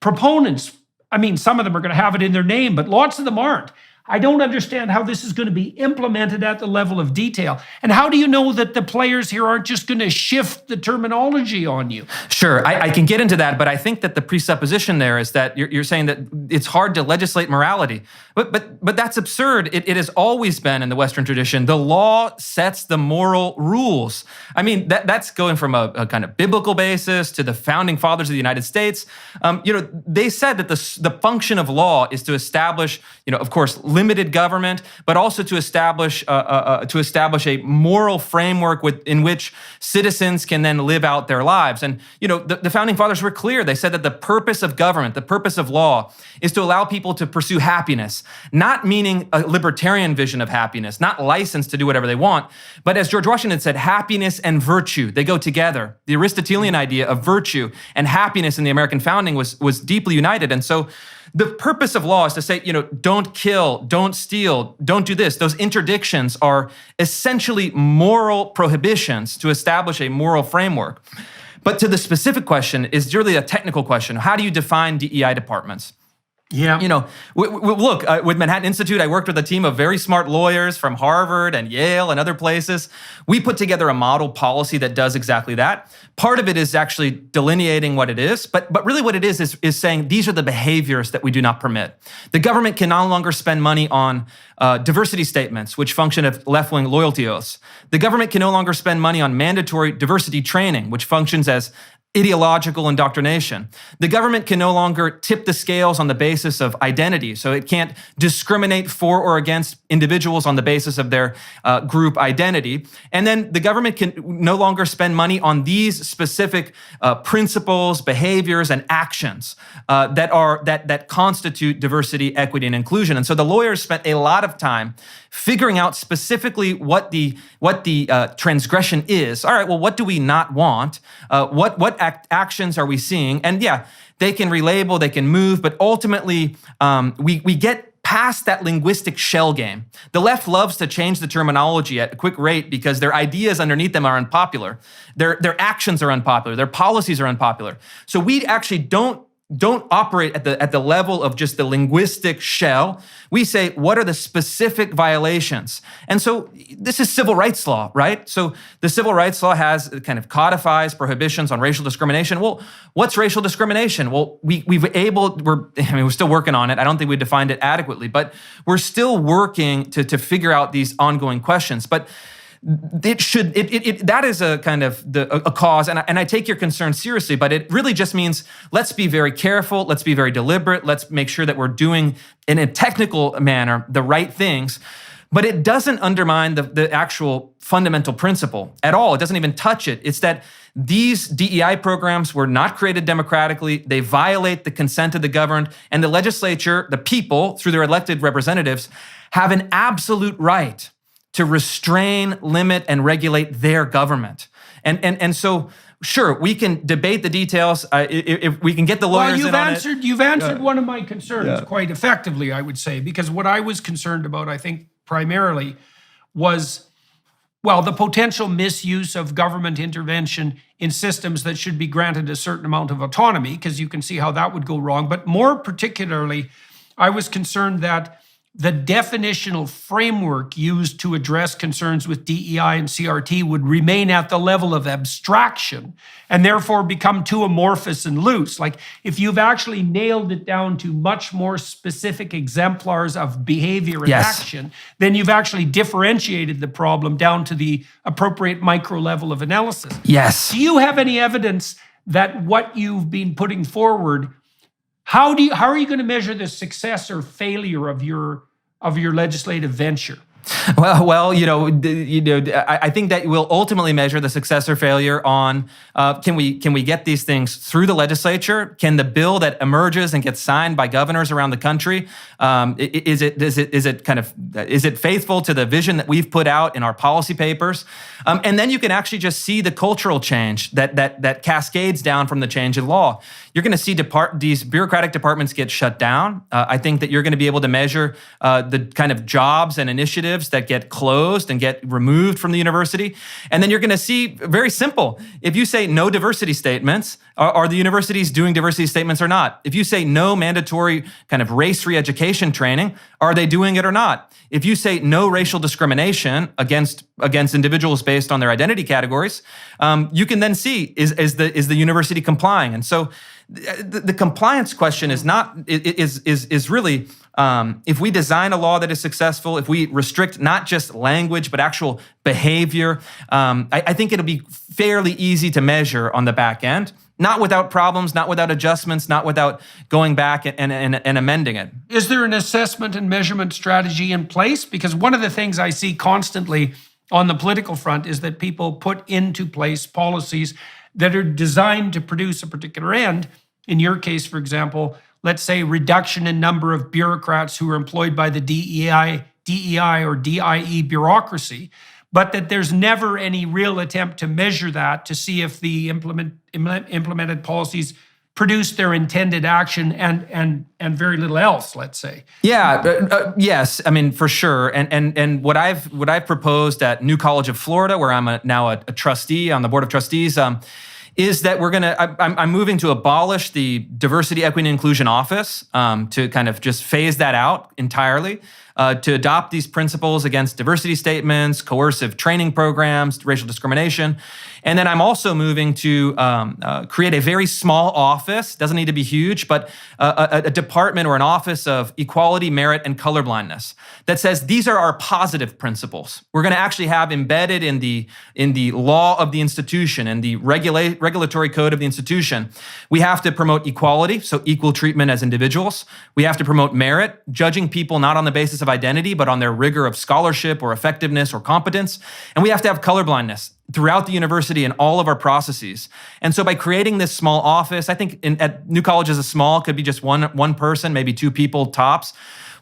proponents? I mean, some of them are going to have it in their name, but lots of them aren't. I don't understand how this is going to be implemented at the level of detail. And how do you know that the players here aren't just going to shift the terminology on you? Sure, I can get into that, but I think that the presupposition there is that you're saying that it's hard to legislate morality. But that's absurd. It has always been in the Western tradition. The law sets the moral rules. I mean, that's going from a kind of biblical basis to the founding fathers of the United States. They said that the function of law is to establish, of course, limited government, but also to establish a moral framework in which citizens can then live out their lives. And the founding fathers were clear. They said that the purpose of government, the purpose of law, is to allow people to pursue happiness, not meaning a libertarian vision of happiness, not license to do whatever they want, but as George Washington said, happiness and virtue, they go together. The Aristotelian idea of virtue and happiness in the American founding was deeply united. And so the purpose of law is to say, don't kill, don't steal, don't do this. Those interdictions are essentially moral prohibitions to establish a moral framework. But to the specific question is really a technical question. How do you define DEI departments? Yeah. You know, look, with Manhattan Institute, I worked with a team of very smart lawyers from Harvard and Yale and other places. We put together a model policy that does exactly that. Part of it is actually delineating what it is, but really what it is saying these are the behaviors that we do not permit. The government can no longer spend money on diversity statements, which function as left-wing loyalty oaths. The government can no longer spend money on mandatory diversity training, which functions as ideological indoctrination. The government can no longer tip the scales on the basis of identity, so it can't discriminate for or against individuals on the basis of their group identity. And then the government can no longer spend money on these specific principles, behaviors, and actions that constitute diversity, equity, and inclusion. And so the lawyers spent a lot of time figuring out specifically what the transgression is. All right, well, what do we not want? What actions are we seeing? And yeah, they can relabel, they can move, but ultimately we get past that linguistic shell game. The left loves to change the terminology at a quick rate because their ideas underneath them are unpopular. Their actions are unpopular. Their policies are unpopular. So we actually don't operate at the level of just the linguistic shell. We say, what are the specific violations? And so this is civil rights law, right? So the civil rights law kind of codifies prohibitions on racial discrimination. Well, what's racial discrimination? Well, we're still working on it. I don't think we defined it adequately, but we're still working to figure out these ongoing questions. But that is a kind of a cause, and I take your concern seriously, but it really just means let's be very careful, let's be very deliberate, let's make sure that we're doing in a technical manner the right things, but it doesn't undermine the actual fundamental principle at all. It doesn't even touch it. It's that these DEI programs were not created democratically. They violate the consent of the governed, and the legislature, the people, through their elected representatives, have an absolute right to restrain, limit, and regulate their government. And so, sure, we can debate the details. If we can get the lawyers in on it. You've answered one of my concerns quite effectively, I would say, because what I was concerned about, I think, primarily was, well, the potential misuse of government intervention in systems that should be granted a certain amount of autonomy, because you can see how that would go wrong. But more particularly, I was concerned that the definitional framework used to address concerns with DEI and CRT would remain at the level of abstraction and therefore become too amorphous and loose. Like if you've actually nailed it down to much more specific exemplars of behavior and action, then you've actually differentiated the problem down to the appropriate micro level of analysis. Yes. Do you have any evidence that what you've been putting forward, how are you going to measure the success or failure of your legislative venture? Well, I think that we'll ultimately measure the success or failure on can we get these things through the legislature? Can the bill that emerges and gets signed by governors around the country is it faithful to the vision that we've put out in our policy papers? And then you can actually just see the cultural change that cascades down from the change in law. You're going to see these bureaucratic departments get shut down. I think that you're going to be able to measure the kind of jobs and initiatives that get closed and get removed from the university. And then you're going to see, very simple, if you say no diversity statements, are the universities doing diversity statements or not? If you say no mandatory kind of race re-education training, are they doing it or not? If you say no racial discrimination against individuals based on their identity categories, you can then see, is the university complying? And so the compliance question is really, if we design a law that is successful, if we restrict not just language, but actual behavior, I think it'll be fairly easy to measure on the back end, not without problems, not without adjustments, not without going back and amending it. Is there an assessment and measurement strategy in place? Because one of the things I see constantly on the political front is that people put into place policies that are designed to produce a particular end. In your case, for example, let's say reduction in number of bureaucrats who are employed by the DEI or DIE bureaucracy, but that there's never any real attempt to measure that to see if the implemented policies produce their intended action and very little else, let's say. Yeah, yes, I mean, for sure. And what I've proposed at New College of Florida, where I'm now a trustee on the board of trustees, is that I'm moving to abolish the Diversity, Equity, and Inclusion Office, to kind of just phase that out entirely, to adopt these principles against diversity statements, coercive training programs, racial discrimination. And then I'm also moving to create a very small office, doesn't need to be huge, but a department or an office of equality, merit, and colorblindness that says these are our positive principles. We're going to actually have embedded in the law of the institution and the regulatory code of the institution. We have to promote equality, so equal treatment as individuals. We have to promote merit, judging people not on the basis of identity, but on their rigor of scholarship or effectiveness or competence. And we have to have colorblindness throughout the university and all of our processes. And so by creating this small office, I think at new colleges, a small could be just one person, maybe two people tops.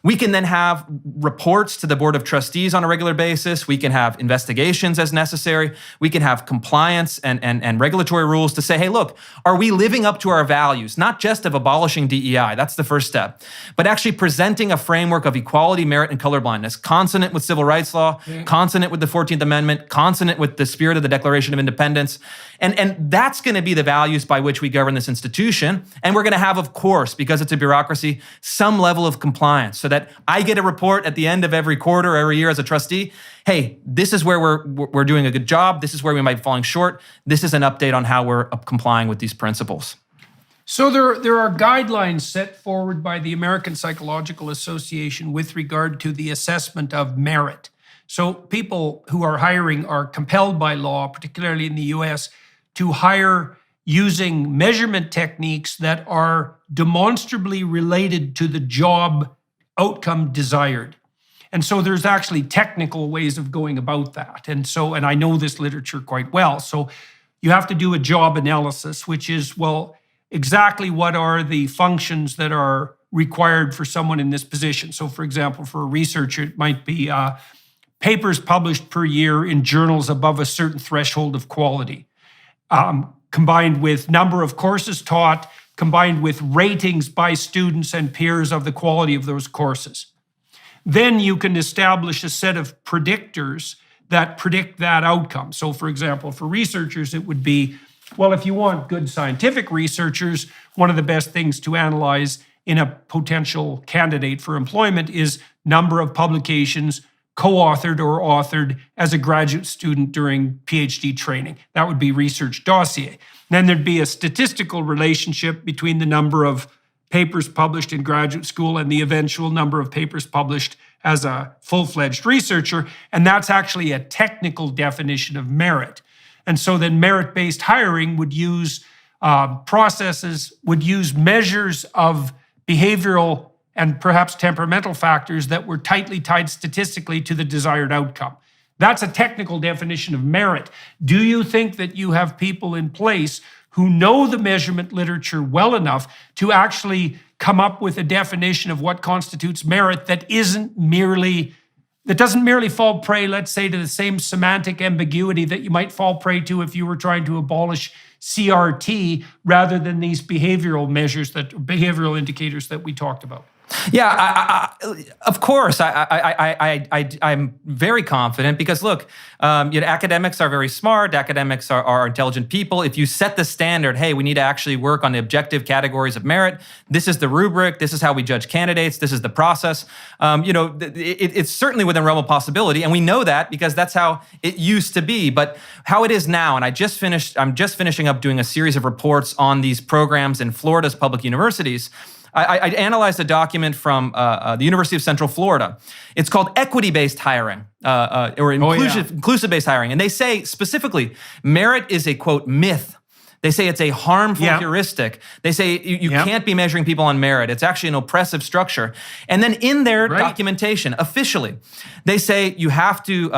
We can then have reports to the Board of Trustees on a regular basis. We can have investigations as necessary. We can have compliance and regulatory rules to say, hey, look, are we living up to our values? Not just of abolishing DEI, that's the first step, but actually presenting a framework of equality, merit, and colorblindness, consonant with civil rights law, consonant with the 14th Amendment, consonant with the spirit of the Declaration of Independence. And that's going to be the values by which we govern this institution. And we're going to have, of course, because it's a bureaucracy, some level of compliance so that I get a report at the end of every quarter, every year as a trustee. Hey, this is where we're doing a good job. This is where we might be falling short. This is an update on how we're complying with these principles. So there are guidelines set forward by the American Psychological Association with regard to the assessment of merit. So people who are hiring are compelled by law, particularly in the US, to hire using measurement techniques that are demonstrably related to the job outcome desired. And so there's actually technical ways of going about that. And I know this literature quite well. So you have to do a job analysis, which is, well, exactly what are the functions that are required for someone in this position. So for example, for a researcher, it might be papers published per year in journals above a certain threshold of quality, combined with number of courses taught, combined with ratings by students and peers of the quality of those courses. Then you can establish a set of predictors that predict that outcome. So for example, for researchers, it would be, well, if you want good scientific researchers, one of the best things to analyze in a potential candidate for employment is number of publications co-authored or authored as a graduate student during PhD training. That would be research dossier. Then there'd be a statistical relationship between the number of papers published in graduate school and the eventual number of papers published as a full-fledged researcher. And that's actually a technical definition of merit. And so then merit-based hiring would use would use measures of behavioral and perhaps temperamental factors that were tightly tied statistically to the desired outcome. That's a technical definition of merit. Do you think that you have people in place who know the measurement literature well enough to actually come up with a definition of what constitutes merit that doesn't merely fall prey, let's say, to the same semantic ambiguity that you might fall prey to if you were trying to abolish CRT rather than these behavioral indicators that we talked about? Yeah, of course. I'm very confident because look, academics are very smart. Academics are intelligent people. If you set the standard, hey, we need to actually work on the objective categories of merit. This is the rubric. This is how we judge candidates. This is the process. It's certainly within realm of possibility, and we know that because that's how it used to be. But how it is now, and I'm just finishing up doing a series of reports on these programs in Florida's public universities. I analyzed a document from the University of Central Florida. It's called equity-based hiring or inclusive-based hiring. And they say specifically, merit is a, quote, myth. They say it's a harmful heuristic. They say you can't be measuring people on merit. It's actually an oppressive structure. And then in their documentation, officially, they say you have to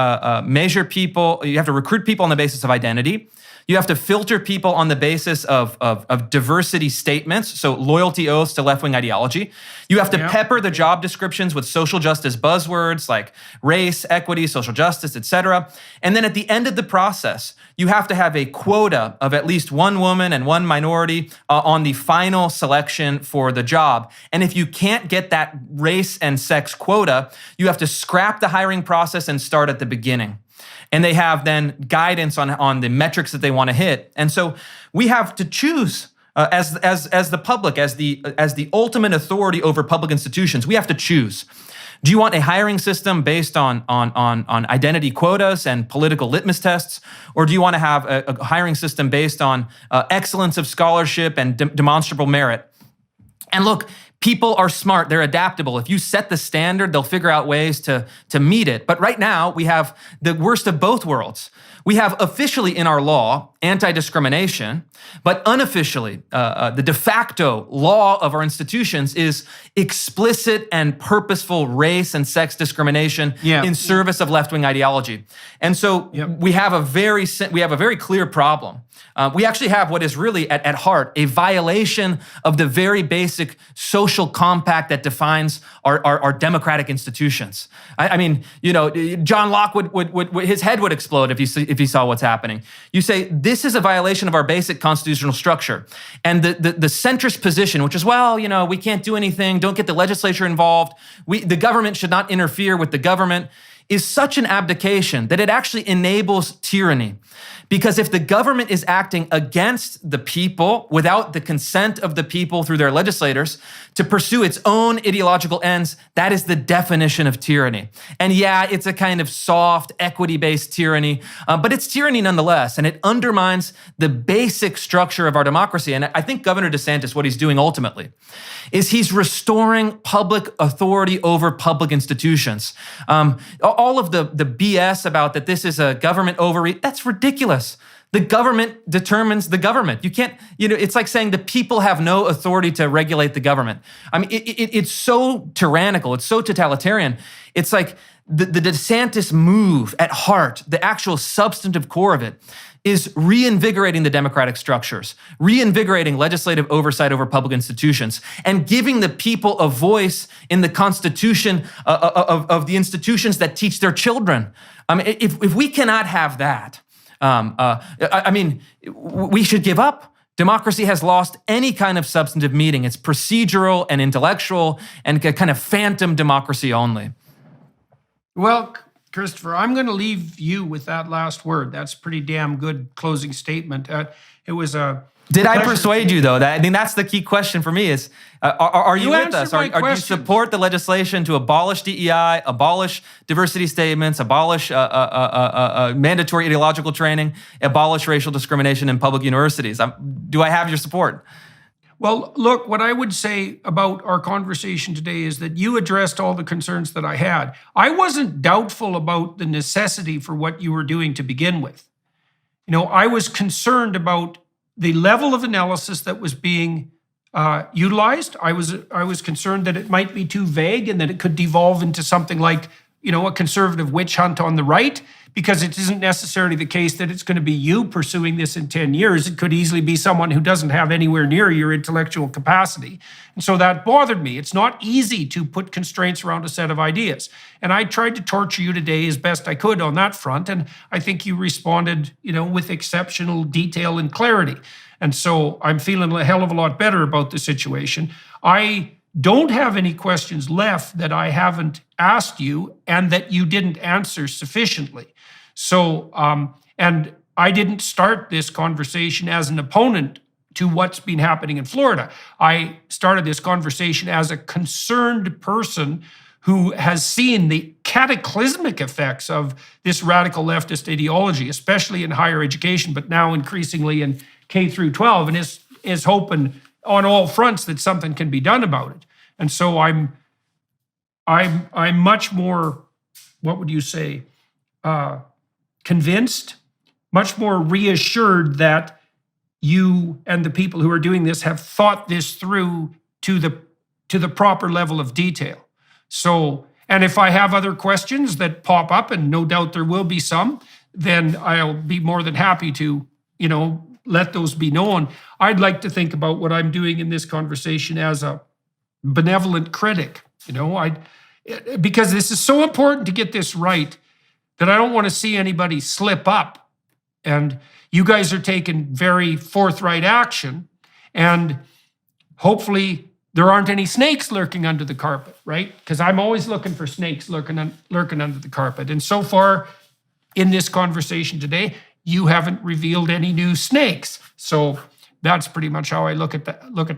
measure people, you have to recruit people on the basis of identity. You have to filter people on the basis of diversity statements, so loyalty oaths to left-wing ideology. You have to pepper the job descriptions with social justice buzzwords like race, equity, social justice, etc. And then at the end of the process, you have to have a quota of at least one woman and one minority on the final selection for the job. And if you can't get that race and sex quota, you have to scrap the hiring process and start at the beginning. and they have then guidance on the metrics that they want to hit. And so we have to choose as the public, as the ultimate authority over public institutions. We have to choose. Do you want a hiring system based on identity quotas and political litmus tests? Or do you want to have a hiring system based on excellence of scholarship and demonstrable merit? And look, people are smart, they're adaptable. If you set the standard, they'll figure out ways to meet it. But right now, we have the worst of both worlds. We have officially in our law anti-discrimination, but unofficially, the de facto law of our institutions is explicit and purposeful race and sex discrimination in service of left-wing ideology. And so we have a very clear problem. We actually have what is really at heart a violation of the very basic social compact that defines our democratic institutions. I mean, John Locke would his head would explode if he saw what's happening. You say this is a violation of our basic constitutional structure, and the centrist position, which is we can't do anything. Don't get the legislature involved. The government should not interfere with the government, is such an abdication that it actually enables tyranny. Because if the government is acting against the people without the consent of the people through their legislators to pursue its own ideological ends, that is the definition of tyranny. And it's a kind of soft, equity-based tyranny, but it's tyranny nonetheless, and it undermines the basic structure of our democracy. And I think Governor DeSantis, what he's doing ultimately, is he's restoring public authority over public institutions. All of the BS about that this is a government overreach, that's ridiculous. The government determines the government. You can't, it's like saying the people have no authority to regulate the government. I mean, it's so tyrannical. It's so totalitarian. It's like the DeSantis move at heart, the actual substantive core of it, is reinvigorating the democratic structures, reinvigorating legislative oversight over public institutions, and giving the people a voice in the constitution of the institutions that teach their children. I mean, if we cannot have that, we should give up. Democracy has lost any kind of substantive meaning. It's procedural and intellectual and a kind of phantom democracy only. Well, Christopher, I'm going to leave you with that last word. That's a pretty damn good closing statement. It was a Did I persuade you, though? That's the key question for me is, are you with us? Do you support the legislation to abolish DEI, abolish diversity statements, abolish mandatory ideological training, abolish racial discrimination in public universities? Do I have your support? Well, look, what I would say about our conversation today is that you addressed all the concerns that I had. I wasn't doubtful about the necessity for what you were doing to begin with. I was concerned about the level of analysis that was being utilized. I was concerned that it might be too vague and that it could devolve into something like, a conservative witch hunt on the right, because it isn't necessarily the case that it's going to be you pursuing this in 10 years. It could easily be someone who doesn't have anywhere near your intellectual capacity. And so that bothered me. It's not easy to put constraints around a set of ideas. And I tried to torture you today as best I could on that front. And I think you responded, with exceptional detail and clarity. And so I'm feeling a hell of a lot better about the situation. I don't have any questions left that I haven't asked you and that you didn't answer sufficiently. So, and I didn't start this conversation as an opponent to what's been happening in Florida. I started this conversation as a concerned person who has seen the cataclysmic effects of this radical leftist ideology, especially in higher education, but now increasingly in K through 12, and is hoping on all fronts that something can be done about it. And so I'm much more, what would you say, convinced, much more reassured that you and the people who are doing this have thought this through to the proper level of detail. So, and if I have other questions that pop up, and no doubt there will be some, then I'll be more than happy to, let those be known. I'd like to think about what I'm doing in this conversation as a benevolent critic, because this is so important to get this right that I don't want to see anybody slip up. And you guys are taking very forthright action, and hopefully there aren't any snakes lurking under the carpet, right? Because I'm always looking for snakes lurking under the carpet. And so far, in this conversation today, you haven't revealed any new snakes. So that's pretty much how I look at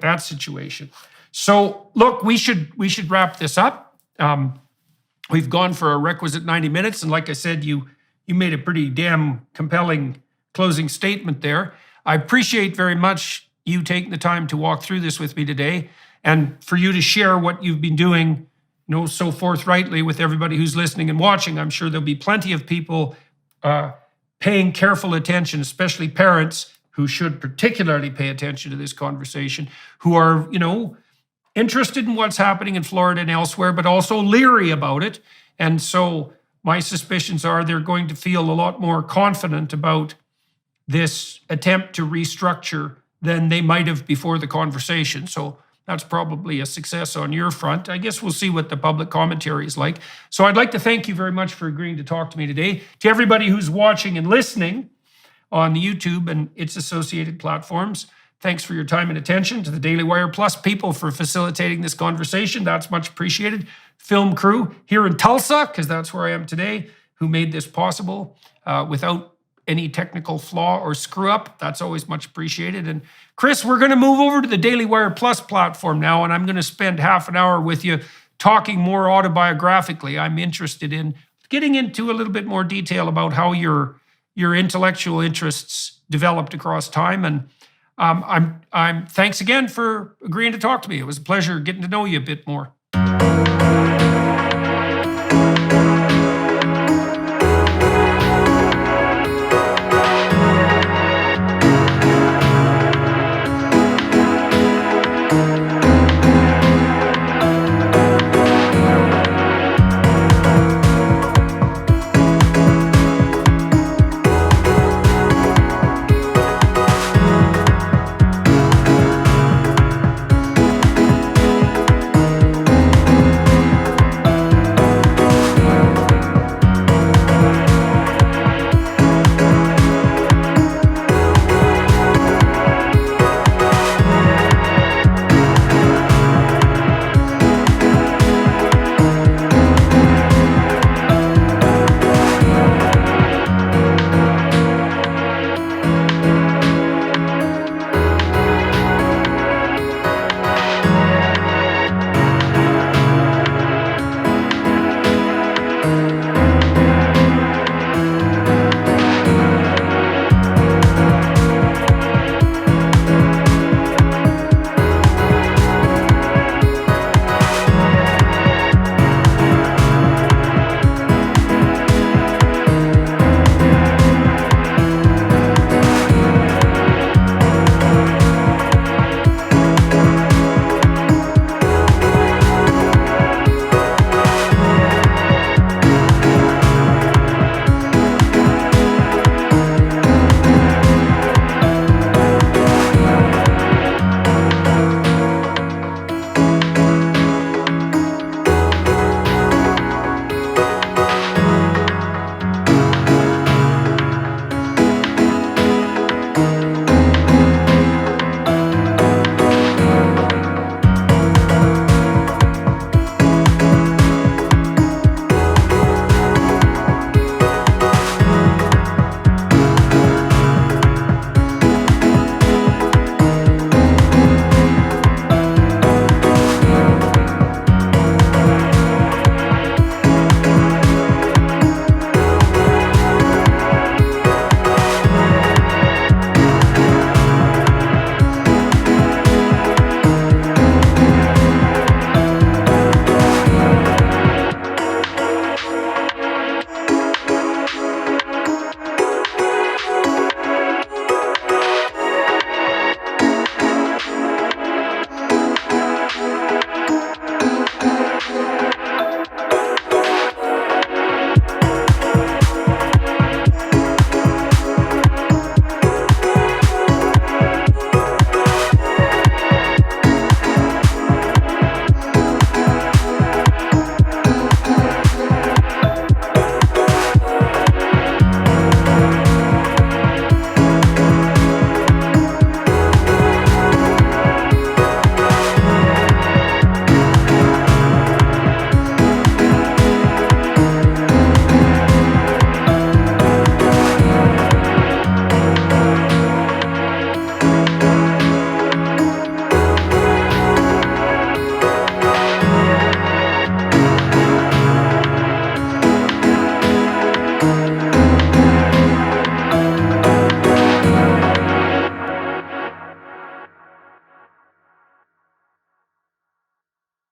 that situation. So look, we should wrap this up. We've gone for a requisite 90 minutes, and like I said, you made a pretty damn compelling closing statement there. I appreciate very much you taking the time to walk through this with me today, and for you to share what you've been doing, so forthrightly with everybody who's listening and watching. I'm sure there'll be plenty of people paying careful attention, especially parents who should particularly pay attention to this conversation, who are, interested in what's happening in Florida and elsewhere, but also leery about it. And so my suspicions are they're going to feel a lot more confident about this attempt to restructure than they might have before the conversation. So that's probably a success on your front. I guess we'll see what the public commentary is like. So I'd like to thank you very much for agreeing to talk to me today. To everybody who's watching and listening on the YouTube and its associated platforms, thanks for your time and attention. To the Daily Wire Plus people for facilitating this conversation, that's much appreciated. Film crew here in Tulsa, because that's where I am today, who made this possible without any technical flaw or screw up. That's always much appreciated. And Chris, we're going to move over to the Daily Wire Plus platform now, and I'm going to spend half an hour with you talking more autobiographically. I'm interested in getting into a little bit more detail about how your intellectual interests developed across time. And I'm thanks again for agreeing to talk to me. It was a pleasure getting to know you a bit more.